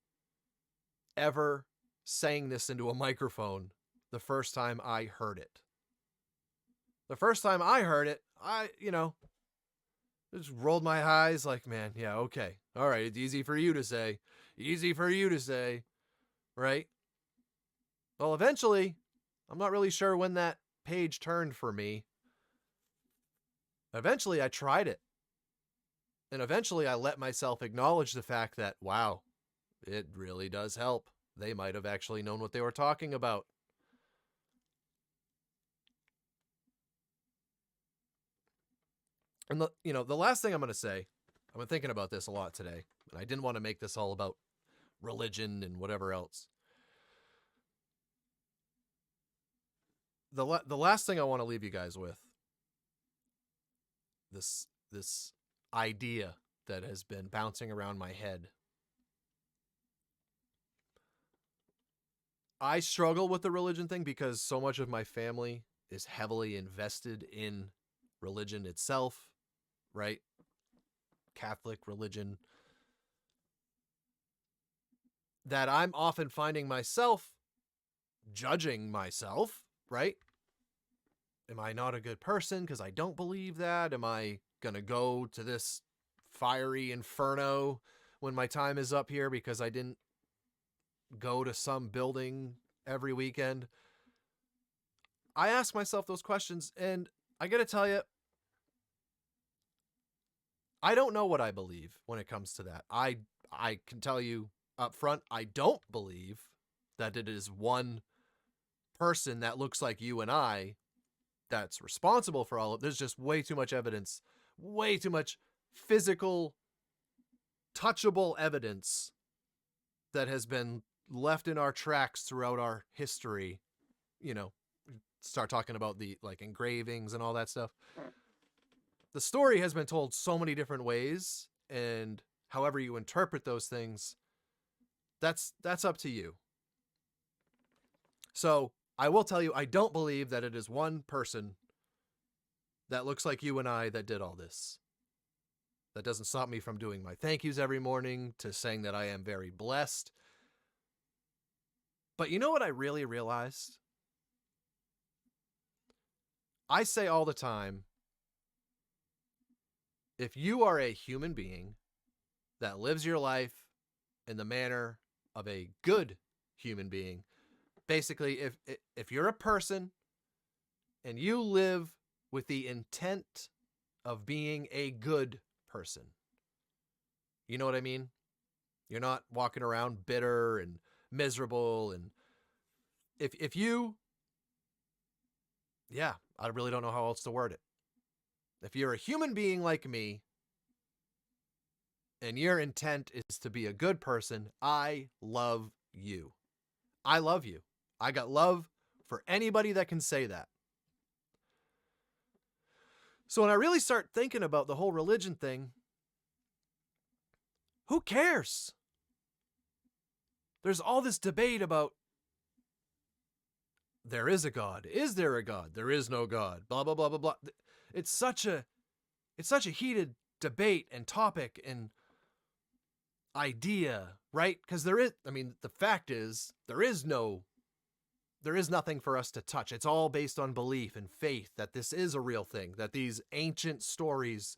ever saying this into a microphone the first time I heard it. The first time I heard it, I just rolled my eyes like, man, yeah, okay. All right, it's easy for you to say. Easy for you to say, right? Well, eventually, I'm not really sure when that page turned for me. Eventually, I tried it. And eventually, I let myself acknowledge the fact that, wow, it really does help. They might have actually known what they were talking about. And the last thing I'm going to say, I've been thinking about this a lot today, and I didn't want to make this all about religion and whatever else. The last thing I want to leave you guys with, this idea that has been bouncing around my head. I struggle with the religion thing because so much of my family is heavily invested in religion itself, right? Catholic religion. That I'm often finding myself judging myself, right? Am I not a good person because I don't believe that? Am I going to go to this fiery inferno when my time is up here because I didn't go to some building every weekend? I ask myself those questions, and I got to tell you, I don't know what I believe when it comes to that. I can tell you up front, I don't believe that it is one person that looks like you and I that's responsible for all of. There's just way too much evidence, way too much physical, touchable evidence that has been left in our tracks throughout our history. Start talking about the engravings and all that stuff. The story has been told so many different ways, and however you interpret those things, that's up to you. So I will tell you, I don't believe that it is one person that looks like you and I that did all this. That doesn't stop me from doing my thank yous every morning, to saying that I am very blessed. But you know what I really realized? I say all the time, if you are a human being that lives your life in the manner of a good human being, basically, if you're a person and you live with the intent of being a good person, you know what I mean? You're not walking around bitter and miserable. And if you, yeah, I really don't know how else to word it. If you're a human being like me and your intent is to be a good person, I love you. I love you. I got love for anybody that can say that. So when I really start thinking about the whole religion thing, who cares? There's all this debate about there is a God. Is there a God? There is no God. Blah, blah, blah, blah, blah. It's such a heated debate and topic and idea, right? Because the fact is, there is nothing for us to touch. It's all based on belief and faith that this is a real thing, that these ancient stories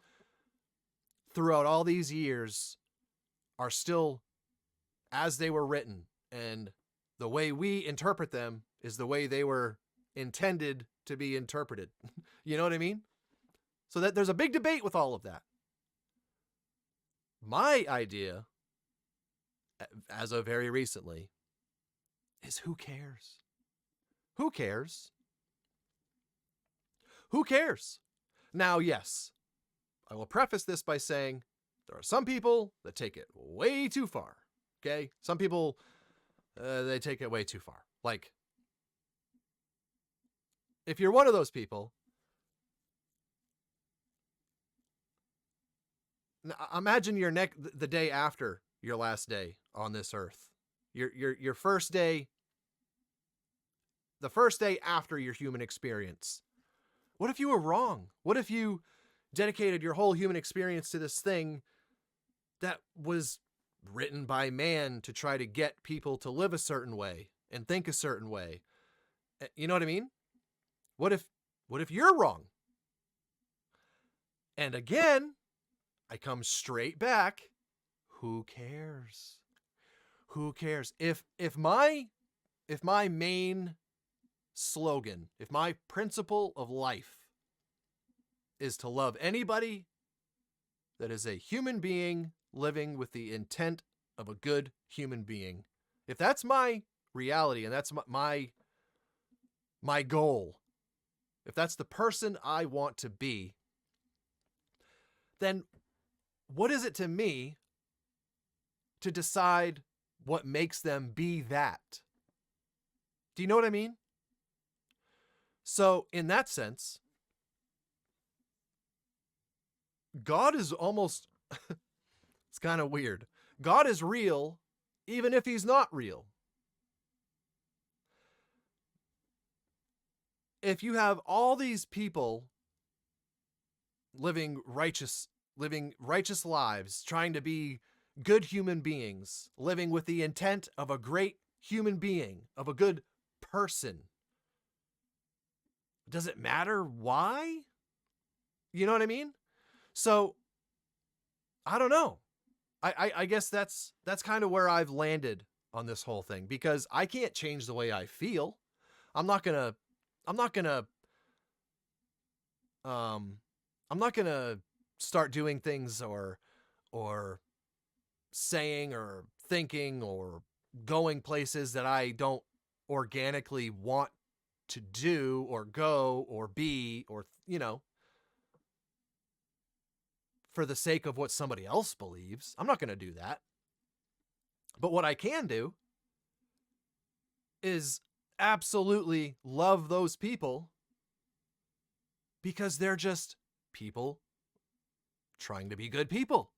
throughout all these years are still as they were written, and the way we interpret them is the way they were intended to be interpreted. You know what I mean? So that there's a big debate with all of that. My idea, as of very recently, is who cares? Who cares? Who cares? Now, yes, I will preface this by saying there are some people that take it way too far. Okay? Some people, they take it way too far. Like, if you're one of those people, imagine the day after your last day on this earth. Your first day, the first day after your human experience. What if you were wrong? What if you dedicated your whole human experience to this thing that was written by man to try to get people to live a certain way and think a certain way? You know what I mean? What if you're wrong? And again, I come straight back. Who cares? Who cares? If my main slogan, if my principle of life is to love anybody that is a human being living with the intent of a good human being, if that's my reality and that's my goal, if that's the person I want to be, then what is it to me to decide what makes them be that? Do you know what I mean? So in that sense, God is almost, it's kind of weird. God is real, even if he's not real. If you have all these people living righteous lives, trying to be good human beings, living with the intent of a great human being, of a good person, does it matter why? You know what I mean? So, I don't know. I guess that's kind of where I've landed on this whole thing, because I can't change the way I feel. I'm not gonna start doing things or saying or thinking or going places that I don't organically want to do or go or be, or, for the sake of what somebody else believes. I'm not going to do that. But what I can do is absolutely love those people, because they're just people trying to be good people.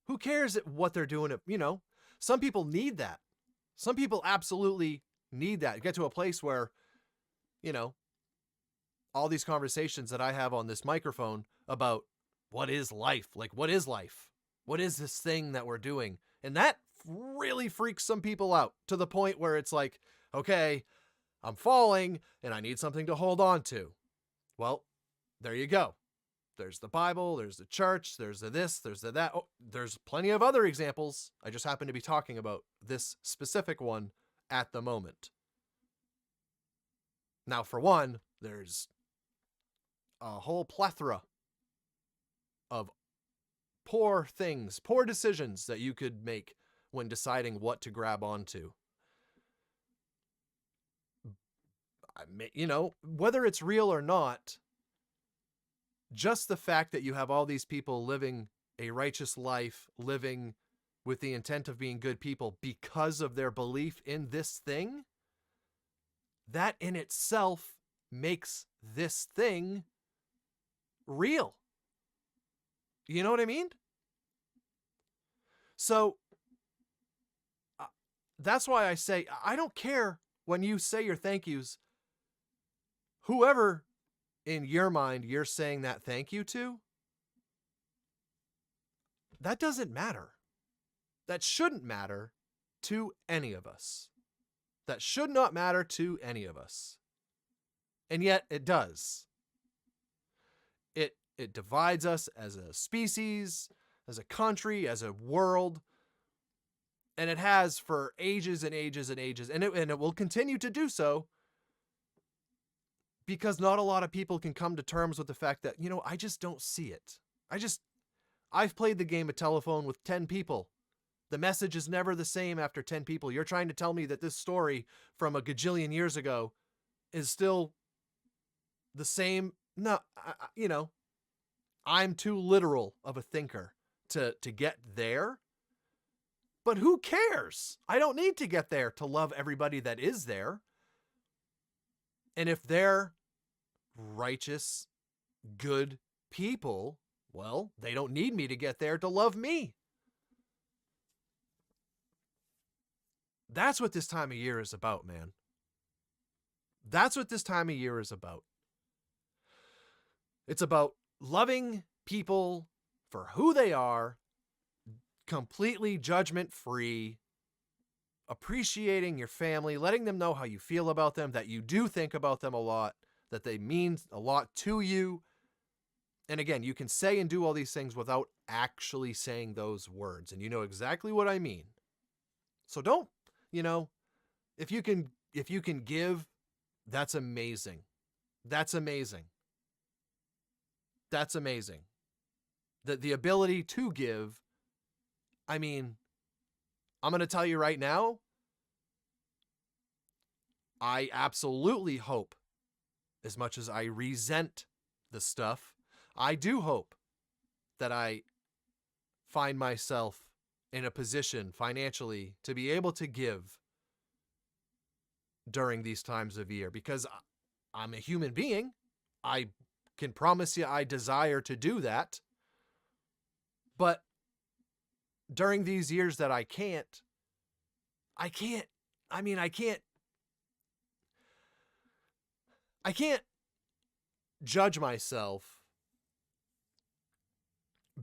Who cares what they're doing? Some people need that. Some people absolutely need that. Get to a place where, all these conversations that I have on this microphone about what is life? Like, what is life? What is this thing that we're doing? And that really freaks some people out, to the point where it's like, okay, I'm falling and I need something to hold on to. Well, there you go. There's the Bible, there's the church, there's the this, there's the that. Oh, there's plenty of other examples. I just happen to be talking about this specific one at the moment. Now, for one, there's a whole plethora of poor decisions that you could make when deciding what to grab onto. Whether it's real or not, just the fact that you have all these people living a righteous life, living with the intent of being good people because of their belief in this thing, that in itself makes this thing real. You know what I mean? So that's why I say, I don't care when you say your thank yous. Whoever in your mind you're saying that thank you to, that doesn't matter. That shouldn't matter to any of us. That should not matter to any of us. And yet it does. It divides us as a species, as a country, as a world. And it has for ages and ages and ages. And it will continue to do so. Because not a lot of people can come to terms with the fact that, I just don't see it. I've played the game of telephone with 10 people. The message is never the same after 10 people. You're trying to tell me that this story from a gajillion years ago is still the same? No, I'm too literal of a thinker to get there. But who cares? I don't need to get there to love everybody that is there. And if they're righteous, good people, well, they don't need me to get there to love me. That's what this time of year is about, man. That's what this time of year is about. It's about loving people for who they are, completely judgment-free, appreciating your family, letting them know how you feel about them, that you do think about them a lot, that they mean a lot to you. And again, you can say and do all these things without actually saying those words. And you know exactly what I mean. So don't, if you can give, that's amazing. That's amazing. That's amazing. The ability to give, I'm going to tell you right now, I absolutely hope, as much as I resent the stuff, I do hope that I find myself in a position financially to be able to give during these times of year, because I'm a human being. I can promise you I desire to do that. But during these years that I can't judge myself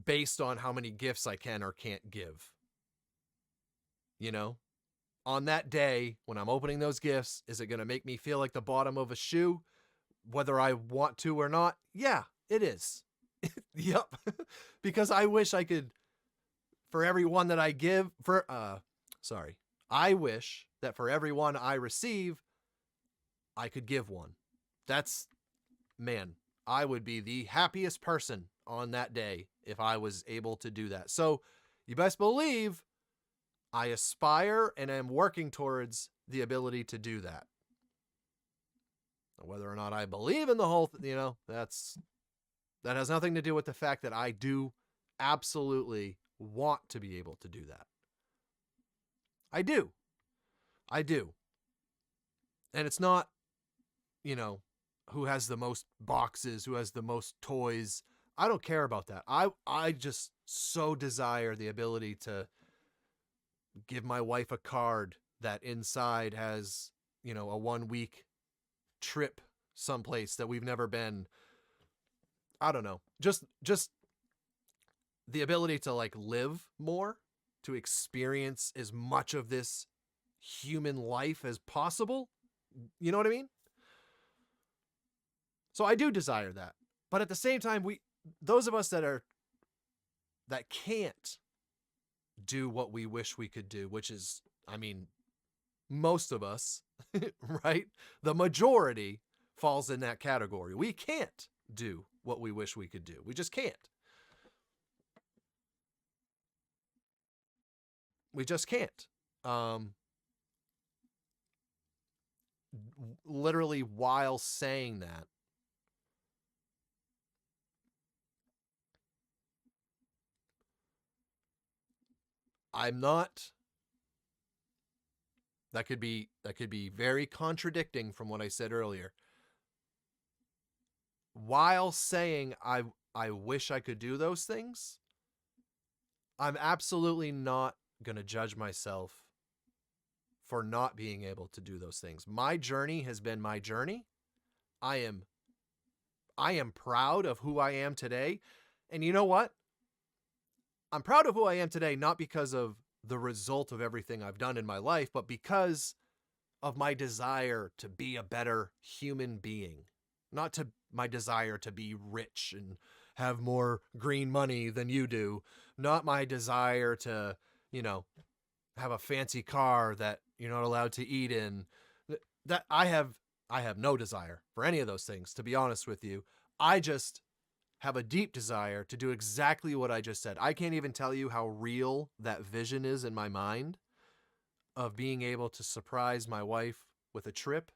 based on how many gifts I can or can't give. On that day when I'm opening those gifts, is it going to make me feel like the bottom of a shoe, whether I want to or not? Yeah, it is. Yep. Because I wish I could, for every one that I give, I wish that for every one I receive, I could give one. I would be the happiest person on that day if I was able to do that. So you best believe I aspire and am working towards the ability to do that. Whether or not I believe in the whole, that has nothing to do with the fact that I do absolutely want to be able to do that. I do. And it's not, who has the most boxes, who has the most toys. I don't care about that. I just so desire the ability to give my wife a card that inside has, a 1 week trip someplace that we've never been. I don't know. Just the ability to live more, to experience as much of this human life as possible. You know what I mean? So I do desire that. But at the same time, those of us that can't do what we wish we could do, which is, most of us, right? The majority falls in that category. We can't do what we wish we could do. We just can't. We just can't. Literally, while saying that, I'm not. That could be very contradicting from what I said earlier. While saying I wish I could do those things, I'm absolutely not going to judge myself for not being able to do those things. My journey has been my journey. I am proud of who I am today. And you know what? I'm proud of who I am today, not because of the result of everything I've done in my life, but because of my desire to be a better human being, not to my desire to be rich and have more green money than you do, not my desire to, you know, have a fancy car that you're not allowed to eat in. That I have no desire for any of those things, to be honest with you. I just have a deep desire to do exactly what I just said. I can't even tell you how real that vision is in my mind of being able to surprise my wife with a trip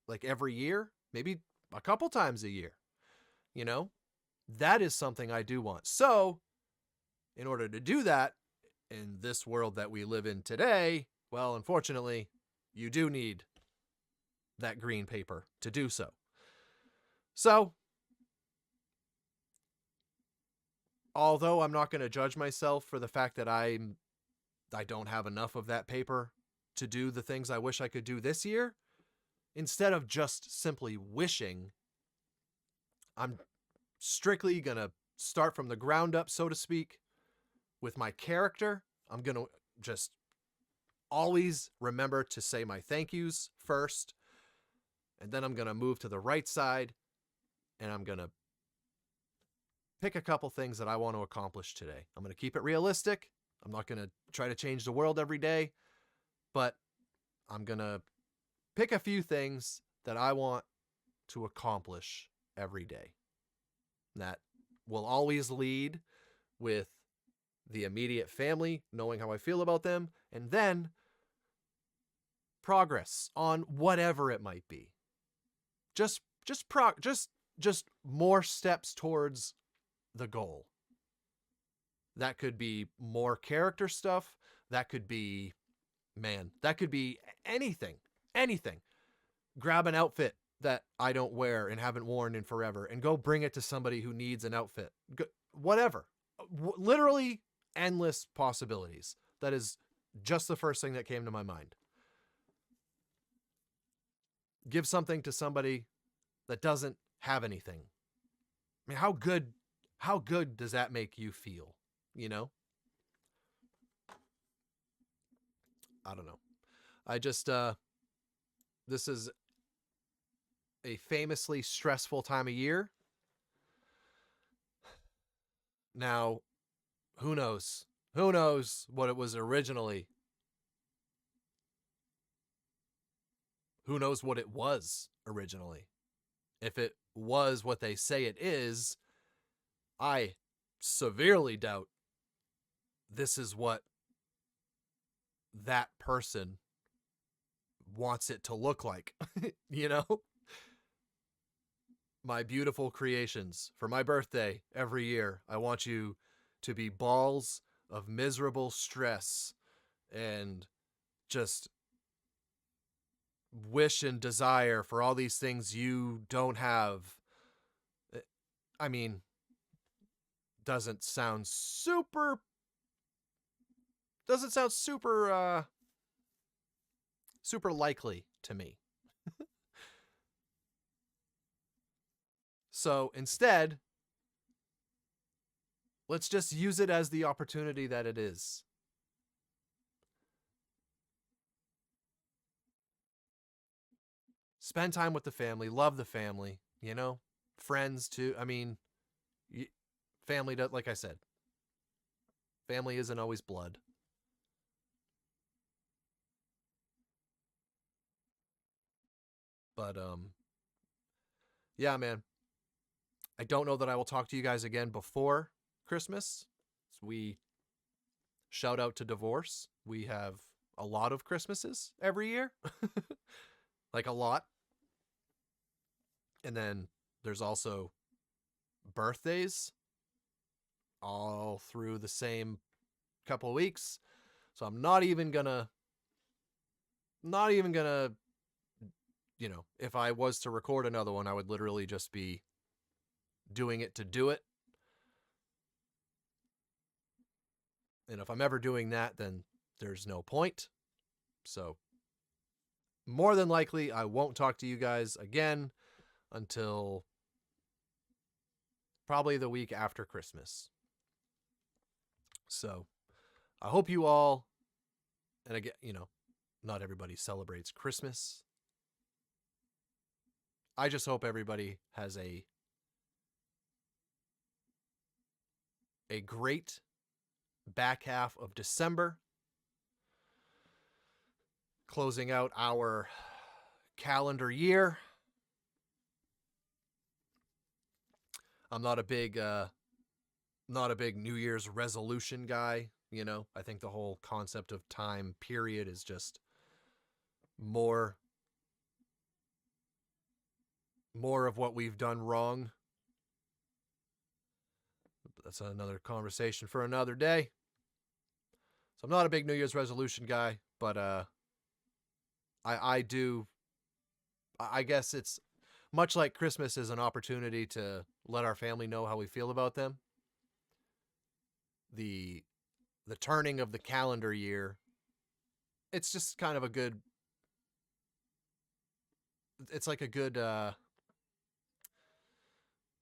like every year, maybe a couple times a year. You know, that is something I do want. So, in order to do that in this world that we live in today, well, unfortunately, you do need that green paper to do so. So, although I'm not going to judge myself for the fact that I don't have enough of that paper to do the things I wish I could do this year, instead of just simply wishing, I'm strictly going to start from the ground up, so to speak, with my character. I'm going to just always remember to say my thank yous first, and then I'm going to move to the right side, and I'm going to pick a couple things that I want to accomplish today. I'm going to keep it realistic. I'm not going to try to change the world every day, but I'm going to pick a few things that I want to accomplish every day. That will always lead with the immediate family, knowing how I feel about them, and then progress on whatever it might be. Just more steps towards the goal. That could be more character stuff. That could be, that could be anything. Grab an outfit that I don't wear and haven't worn in forever and go bring it to somebody who needs an outfit. Whatever. Literally endless possibilities. That is just the first thing that came to my mind. Give something to somebody that doesn't have anything. I mean, how good does that make you feel? You know? I don't know. I just, this is a famously stressful time of year. Now, who knows? Who knows what it was originally? Who knows what it was originally? If it was what they say it is, I severely doubt this is what that person wants it to look like. You know? My beautiful creations for my birthday every year. I want you to be balls of miserable stress and just wish and desire for all these things you don't have. I mean, doesn't sound super super likely to me. So instead, let's just use it as the opportunity that it is. Spend time with the family, love the family, you know, friends too. I mean, family, like I said, family isn't always blood. But, yeah, man, I don't know that I will talk to you guys again before Christmas. So we shout out to divorce. We have a lot of Christmases every year, like a lot. And then there's also birthdays all through the same couple of weeks. So I'm not even gonna, you know, if I was to record another one, I would literally just be doing it to do it. And if I'm ever doing that, then there's no point. So more than likely, I won't talk to you guys again until probably the week after Christmas. So I hope you all, and again, not everybody celebrates Christmas. I just hope everybody has a great back half of December, closing out our calendar year. I'm not a big New Year's resolution guy. I think the whole concept of time period is just more of what we've done wrong. That's another conversation for another day. So I'm not a big New Year's resolution guy, but I guess it's much like Christmas is an opportunity to let our family know how we feel about them. The turning of the calendar year, it's just kind of it's like a good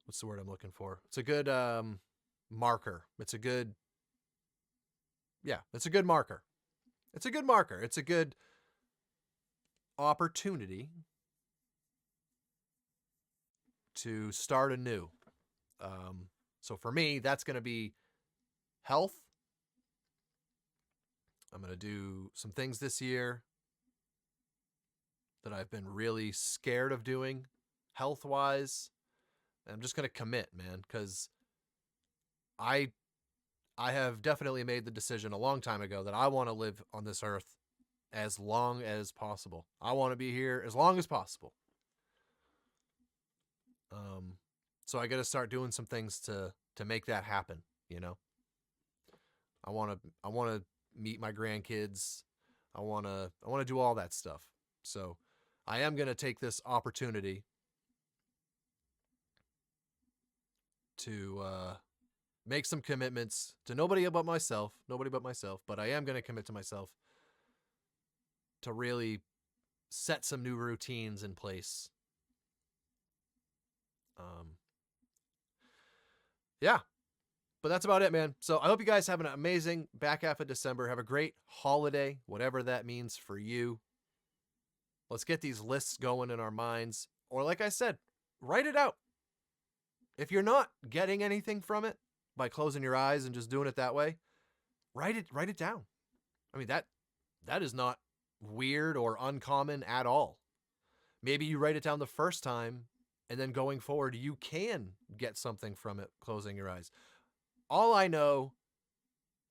what's the word I'm looking for? It's a good marker. It's a good marker. It's a good marker. It's a good opportunity to start anew. So for me, that's going to be health. I'm going to do some things this year that I've been really scared of doing health-wise. And I'm just going to commit, man, because I have definitely made the decision a long time ago that I want to live on this earth as long as possible. I want to be here as long as possible. So I got to start doing some things to make that happen. I want to meet my grandkids. I want to do all that stuff. So I am going to take this opportunity to make some commitments to nobody but myself, but I am going to commit to myself to really set some new routines in place. Yeah, but that's about it, man. So I hope you guys have an amazing back half of December. Have a great holiday, whatever that means for you. Let's get these lists going in our minds. Or like I said, write it out. If you're not getting anything from it by closing your eyes and just doing it that way, write it down. I mean, that is not weird or uncommon at all. Maybe you write it down the first time, and then going forward, you can get something from it closing your eyes. All I know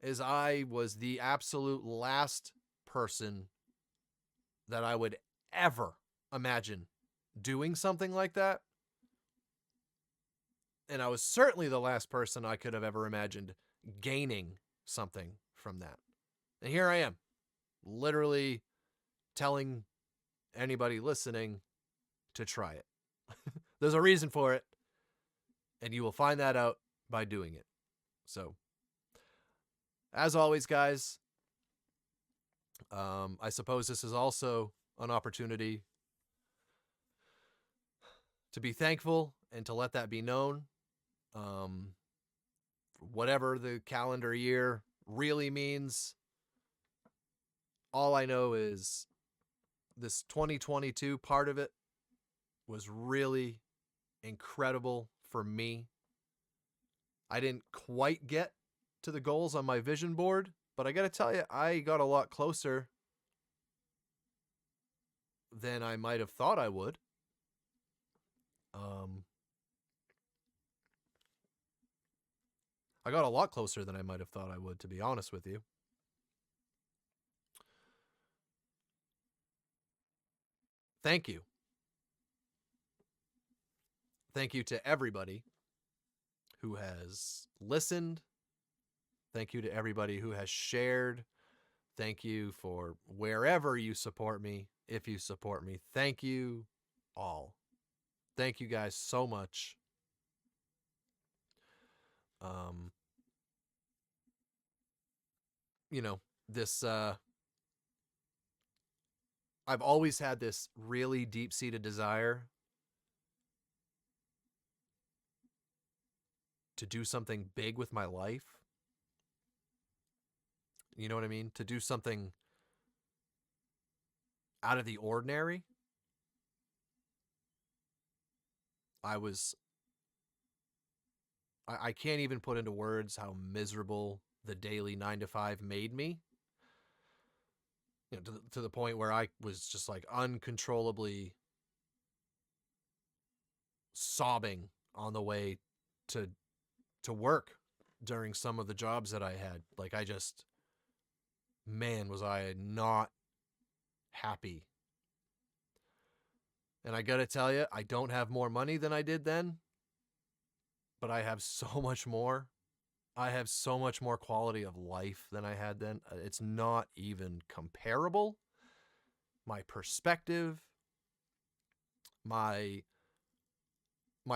is I was the absolute last person that I would ever imagine doing something like that. And I was certainly the last person I could have ever imagined gaining something from that. And here I am, literally telling anybody listening to try it. There's a reason for it, and you will find that out by doing it. So, as always, guys, I suppose this is also an opportunity to be thankful and to let that be known. Whatever the calendar year really means, all I know is this 2022 part of it was really incredible for me. I didn't quite get to the goals on my vision board, but I got to tell you, I got a lot closer than I might have thought I would. I got a lot closer than I might have thought I would, to be honest with you. Thank you. Thank you to everybody who has listened. Thank you to everybody who has shared. Thank you for wherever you support me. If you support me, thank you all. Thank you guys so much. This I've always had this really deep-seated desire to do something big with my life. You know what I mean? To do something out of the ordinary. I can't even put into words how miserable the daily 9 to 5 made me. To the point where I was just like uncontrollably sobbing on the way to work during some of the jobs that I had. Like man, was I not happy. And I gotta tell you, I don't have more money than I did then, but I have so much more. I have so much more quality of life than I had then. It's not even comparable. My perspective, my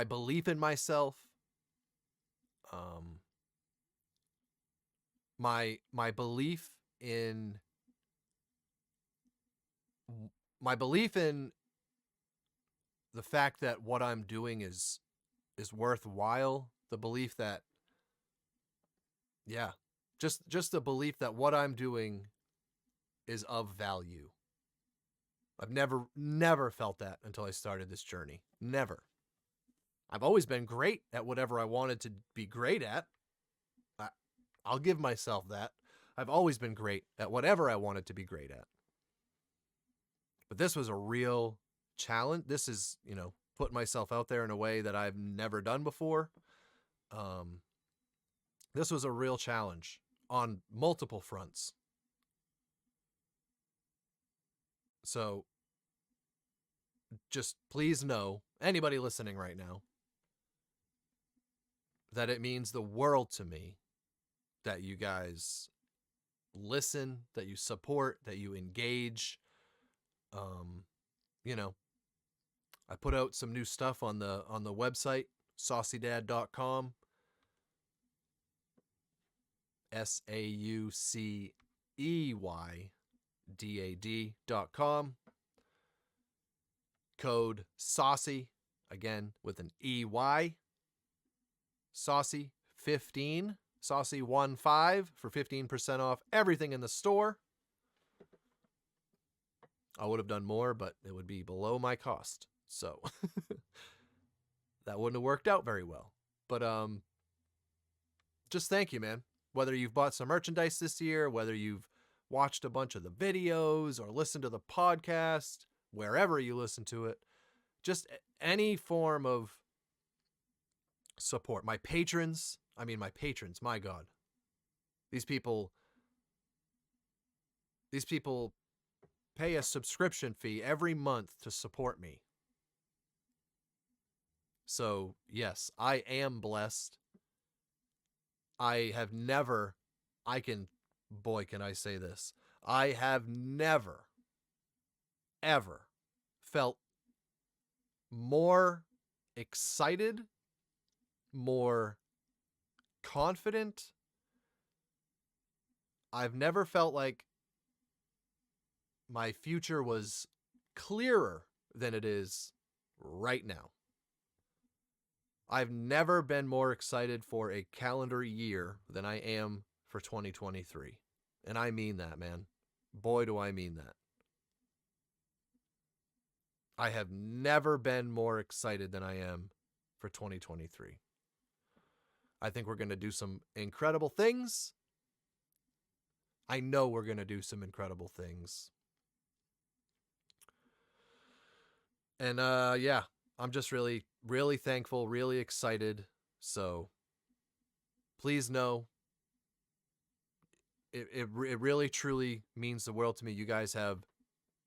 belief in myself, my belief in the fact that what I'm doing is worthwhile, the belief that just the belief that what I'm doing is of value. I've never felt that until I started this journey. Never. I've always been great at whatever I wanted to be great at. I'll give myself that. I've always been great at whatever I wanted to be great at. But this was a real challenge. This is, putting myself out there in a way that I've never done before. This was a real challenge on multiple fronts. So just please know, anybody listening right now, that it means the world to me that you guys listen, that you support, that you engage. I put out some new stuff on the website, SauceyDad.com. SauceyDad.com. Code Saucy, again with an EY. Saucy 15, Saucy 15 for 15% off everything in the store. I would have done more, but it would be below my cost. So that wouldn't have worked out very well. But just thank you, man. Whether you've bought some merchandise this year, whether you've watched a bunch of the videos or listened to the podcast, wherever you listen to it, just any form of support. My patrons, my God. These people pay a subscription fee every month to support me. So, yes, I am blessed. I have never, can I say this? I have never, ever felt more excited, more confident. I've never felt like my future was clearer than it is right now. I've never been more excited for a calendar year than I am for 2023. And I mean that, man. Boy, do I mean that. I have never been more excited than I am for 2023. I think we're going to do some incredible things. I know we're going to do some incredible things. And I'm just really, really thankful, really excited. So please know it really, truly means the world to me. You guys have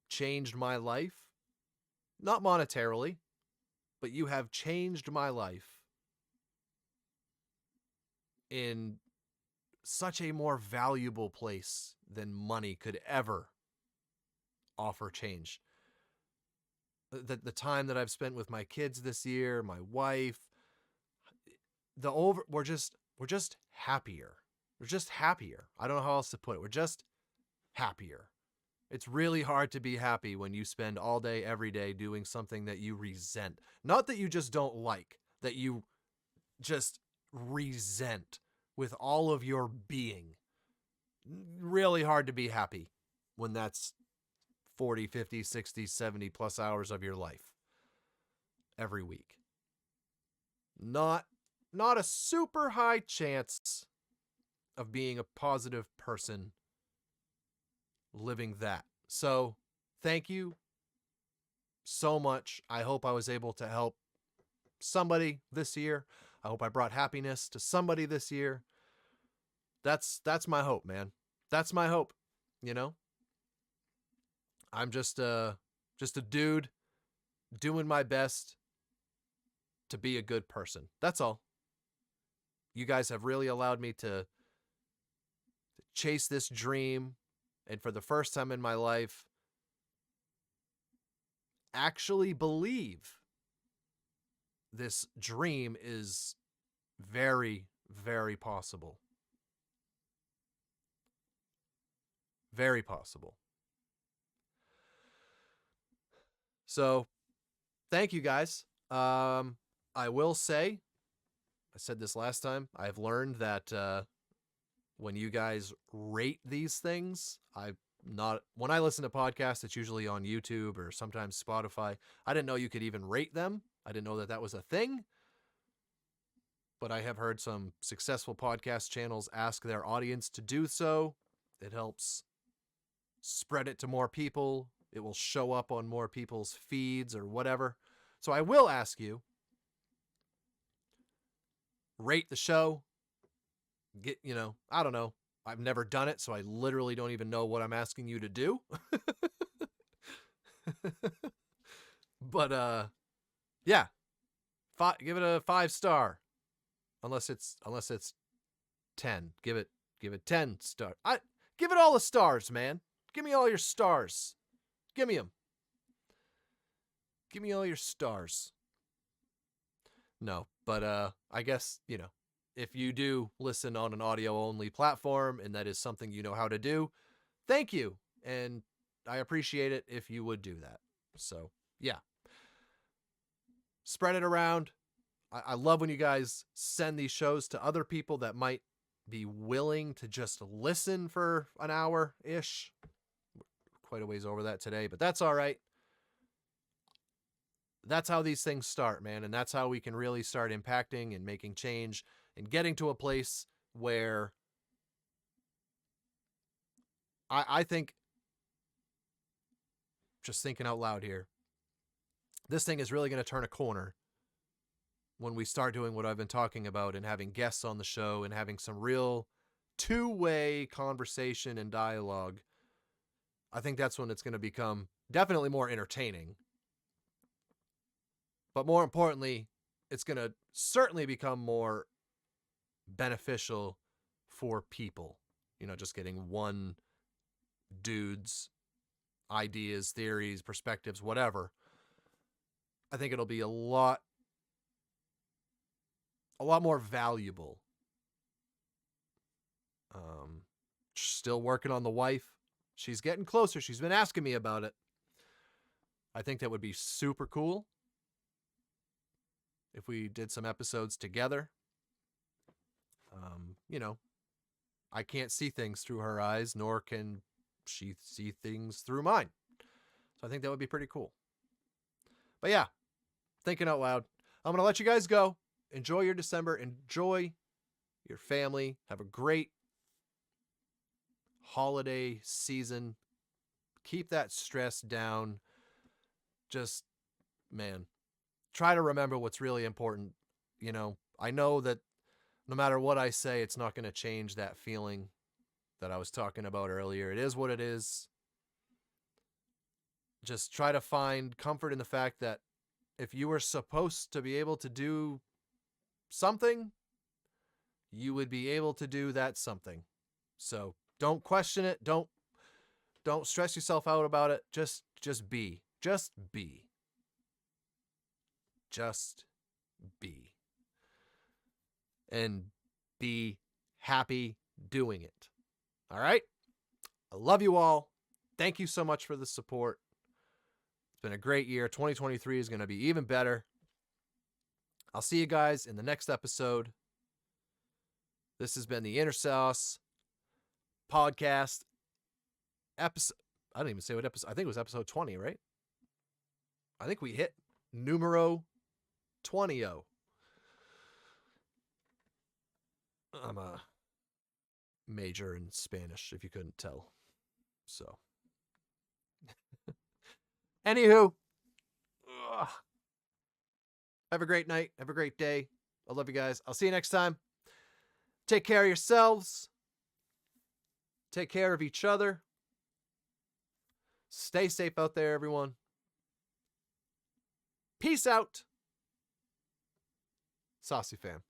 changed my life, not monetarily, but you have changed my life in such a more valuable place than money could ever offer change. The time that I've spent with my kids this year, my wife, we're just happier. We're just happier. I don't know how else to put it. We're just happier. It's really hard to be happy when you spend all day, every day doing something that you resent. Not that you just don't like, that you just resent with all of your being. really hard to be happy when that's 40, 50, 60, 70 plus hours of your life every week. Not a super high chance of being a positive person living that. So, thank you so much. I hope I was able to help somebody this year. I hope I brought happiness to somebody this year. That's my hope, man. That's my hope, you know? I'm just a dude doing my best to be a good person. That's all. You guys have really allowed me to chase this dream, and for the first time in my life, actually believe this dream is very, very possible. Very possible. So, thank you guys. I will say, I said this last time, I've learned that when you guys rate these things, when I listen to podcasts, it's usually on YouTube or sometimes Spotify. I didn't know you could even rate them. I didn't know that was a thing. But I have heard some successful podcast channels ask their audience to do so. It helps spread it to more people. It will show up on more people's feeds or whatever. So I will ask you, rate the show. I don't know. I've never done it, so I literally don't even know what I'm asking you to do. But yeah. Give it a 5-star. Unless it's 10. Give it 10 stars. Give it all the stars, man. Give me all your stars. Give me them. Give me all your stars. No, but I guess, if you do listen on an audio-only platform and that is something you know how to do, thank you. And I appreciate it if you would do that. So, yeah. Spread it around. I love when you guys send these shows to other people that might be willing to just listen for an hour-ish. Quite a ways over that today, but that's all right. That's how these things start, man. And that's how we can really start impacting and making change and getting to a place where I think, just thinking out loud here, this thing is really going to turn a corner when we start doing what I've been talking about and having guests on the show and having some real two-way conversation and dialogue. I think that's when it's going to become definitely more entertaining. But more importantly, it's going to certainly become more beneficial for people. Just getting one dude's ideas, theories, perspectives, whatever. I think it'll be a lot more valuable. Still working on the wife. She's getting closer. She's been asking me about it. I think that would be super cool if we did some episodes together. I can't see things through her eyes, nor can she see things through mine. So I think that would be pretty cool. But yeah, thinking out loud. I'm going to let you guys go. Enjoy your December. Enjoy your family. Have a great holiday season. Keep that stress down. Just, man, try to remember what's really important. I know that no matter what I say, it's not going to change that feeling that I was talking about earlier. It is what it is. Just try to find comfort in the fact that if you were supposed to be able to do something, you would be able to do that something. So don't question it. Don't stress yourself out about it. Just be. Just be. Just be. And be happy doing it. All right? I love you all. Thank you so much for the support. It's been a great year. 2023 is going to be even better. I'll see you guys in the next episode. This has been The Inner Sauce. podcast episode. I don't even say what episode. I think it was episode 20, right? I think we hit numero 20. I'm a major in Spanish, if you couldn't tell. So, anywho, have a great night. Have a great day. I love you guys. I'll see you next time. Take care of yourselves. Take care of each other. Stay safe out there, everyone. Peace out. SauceyFam.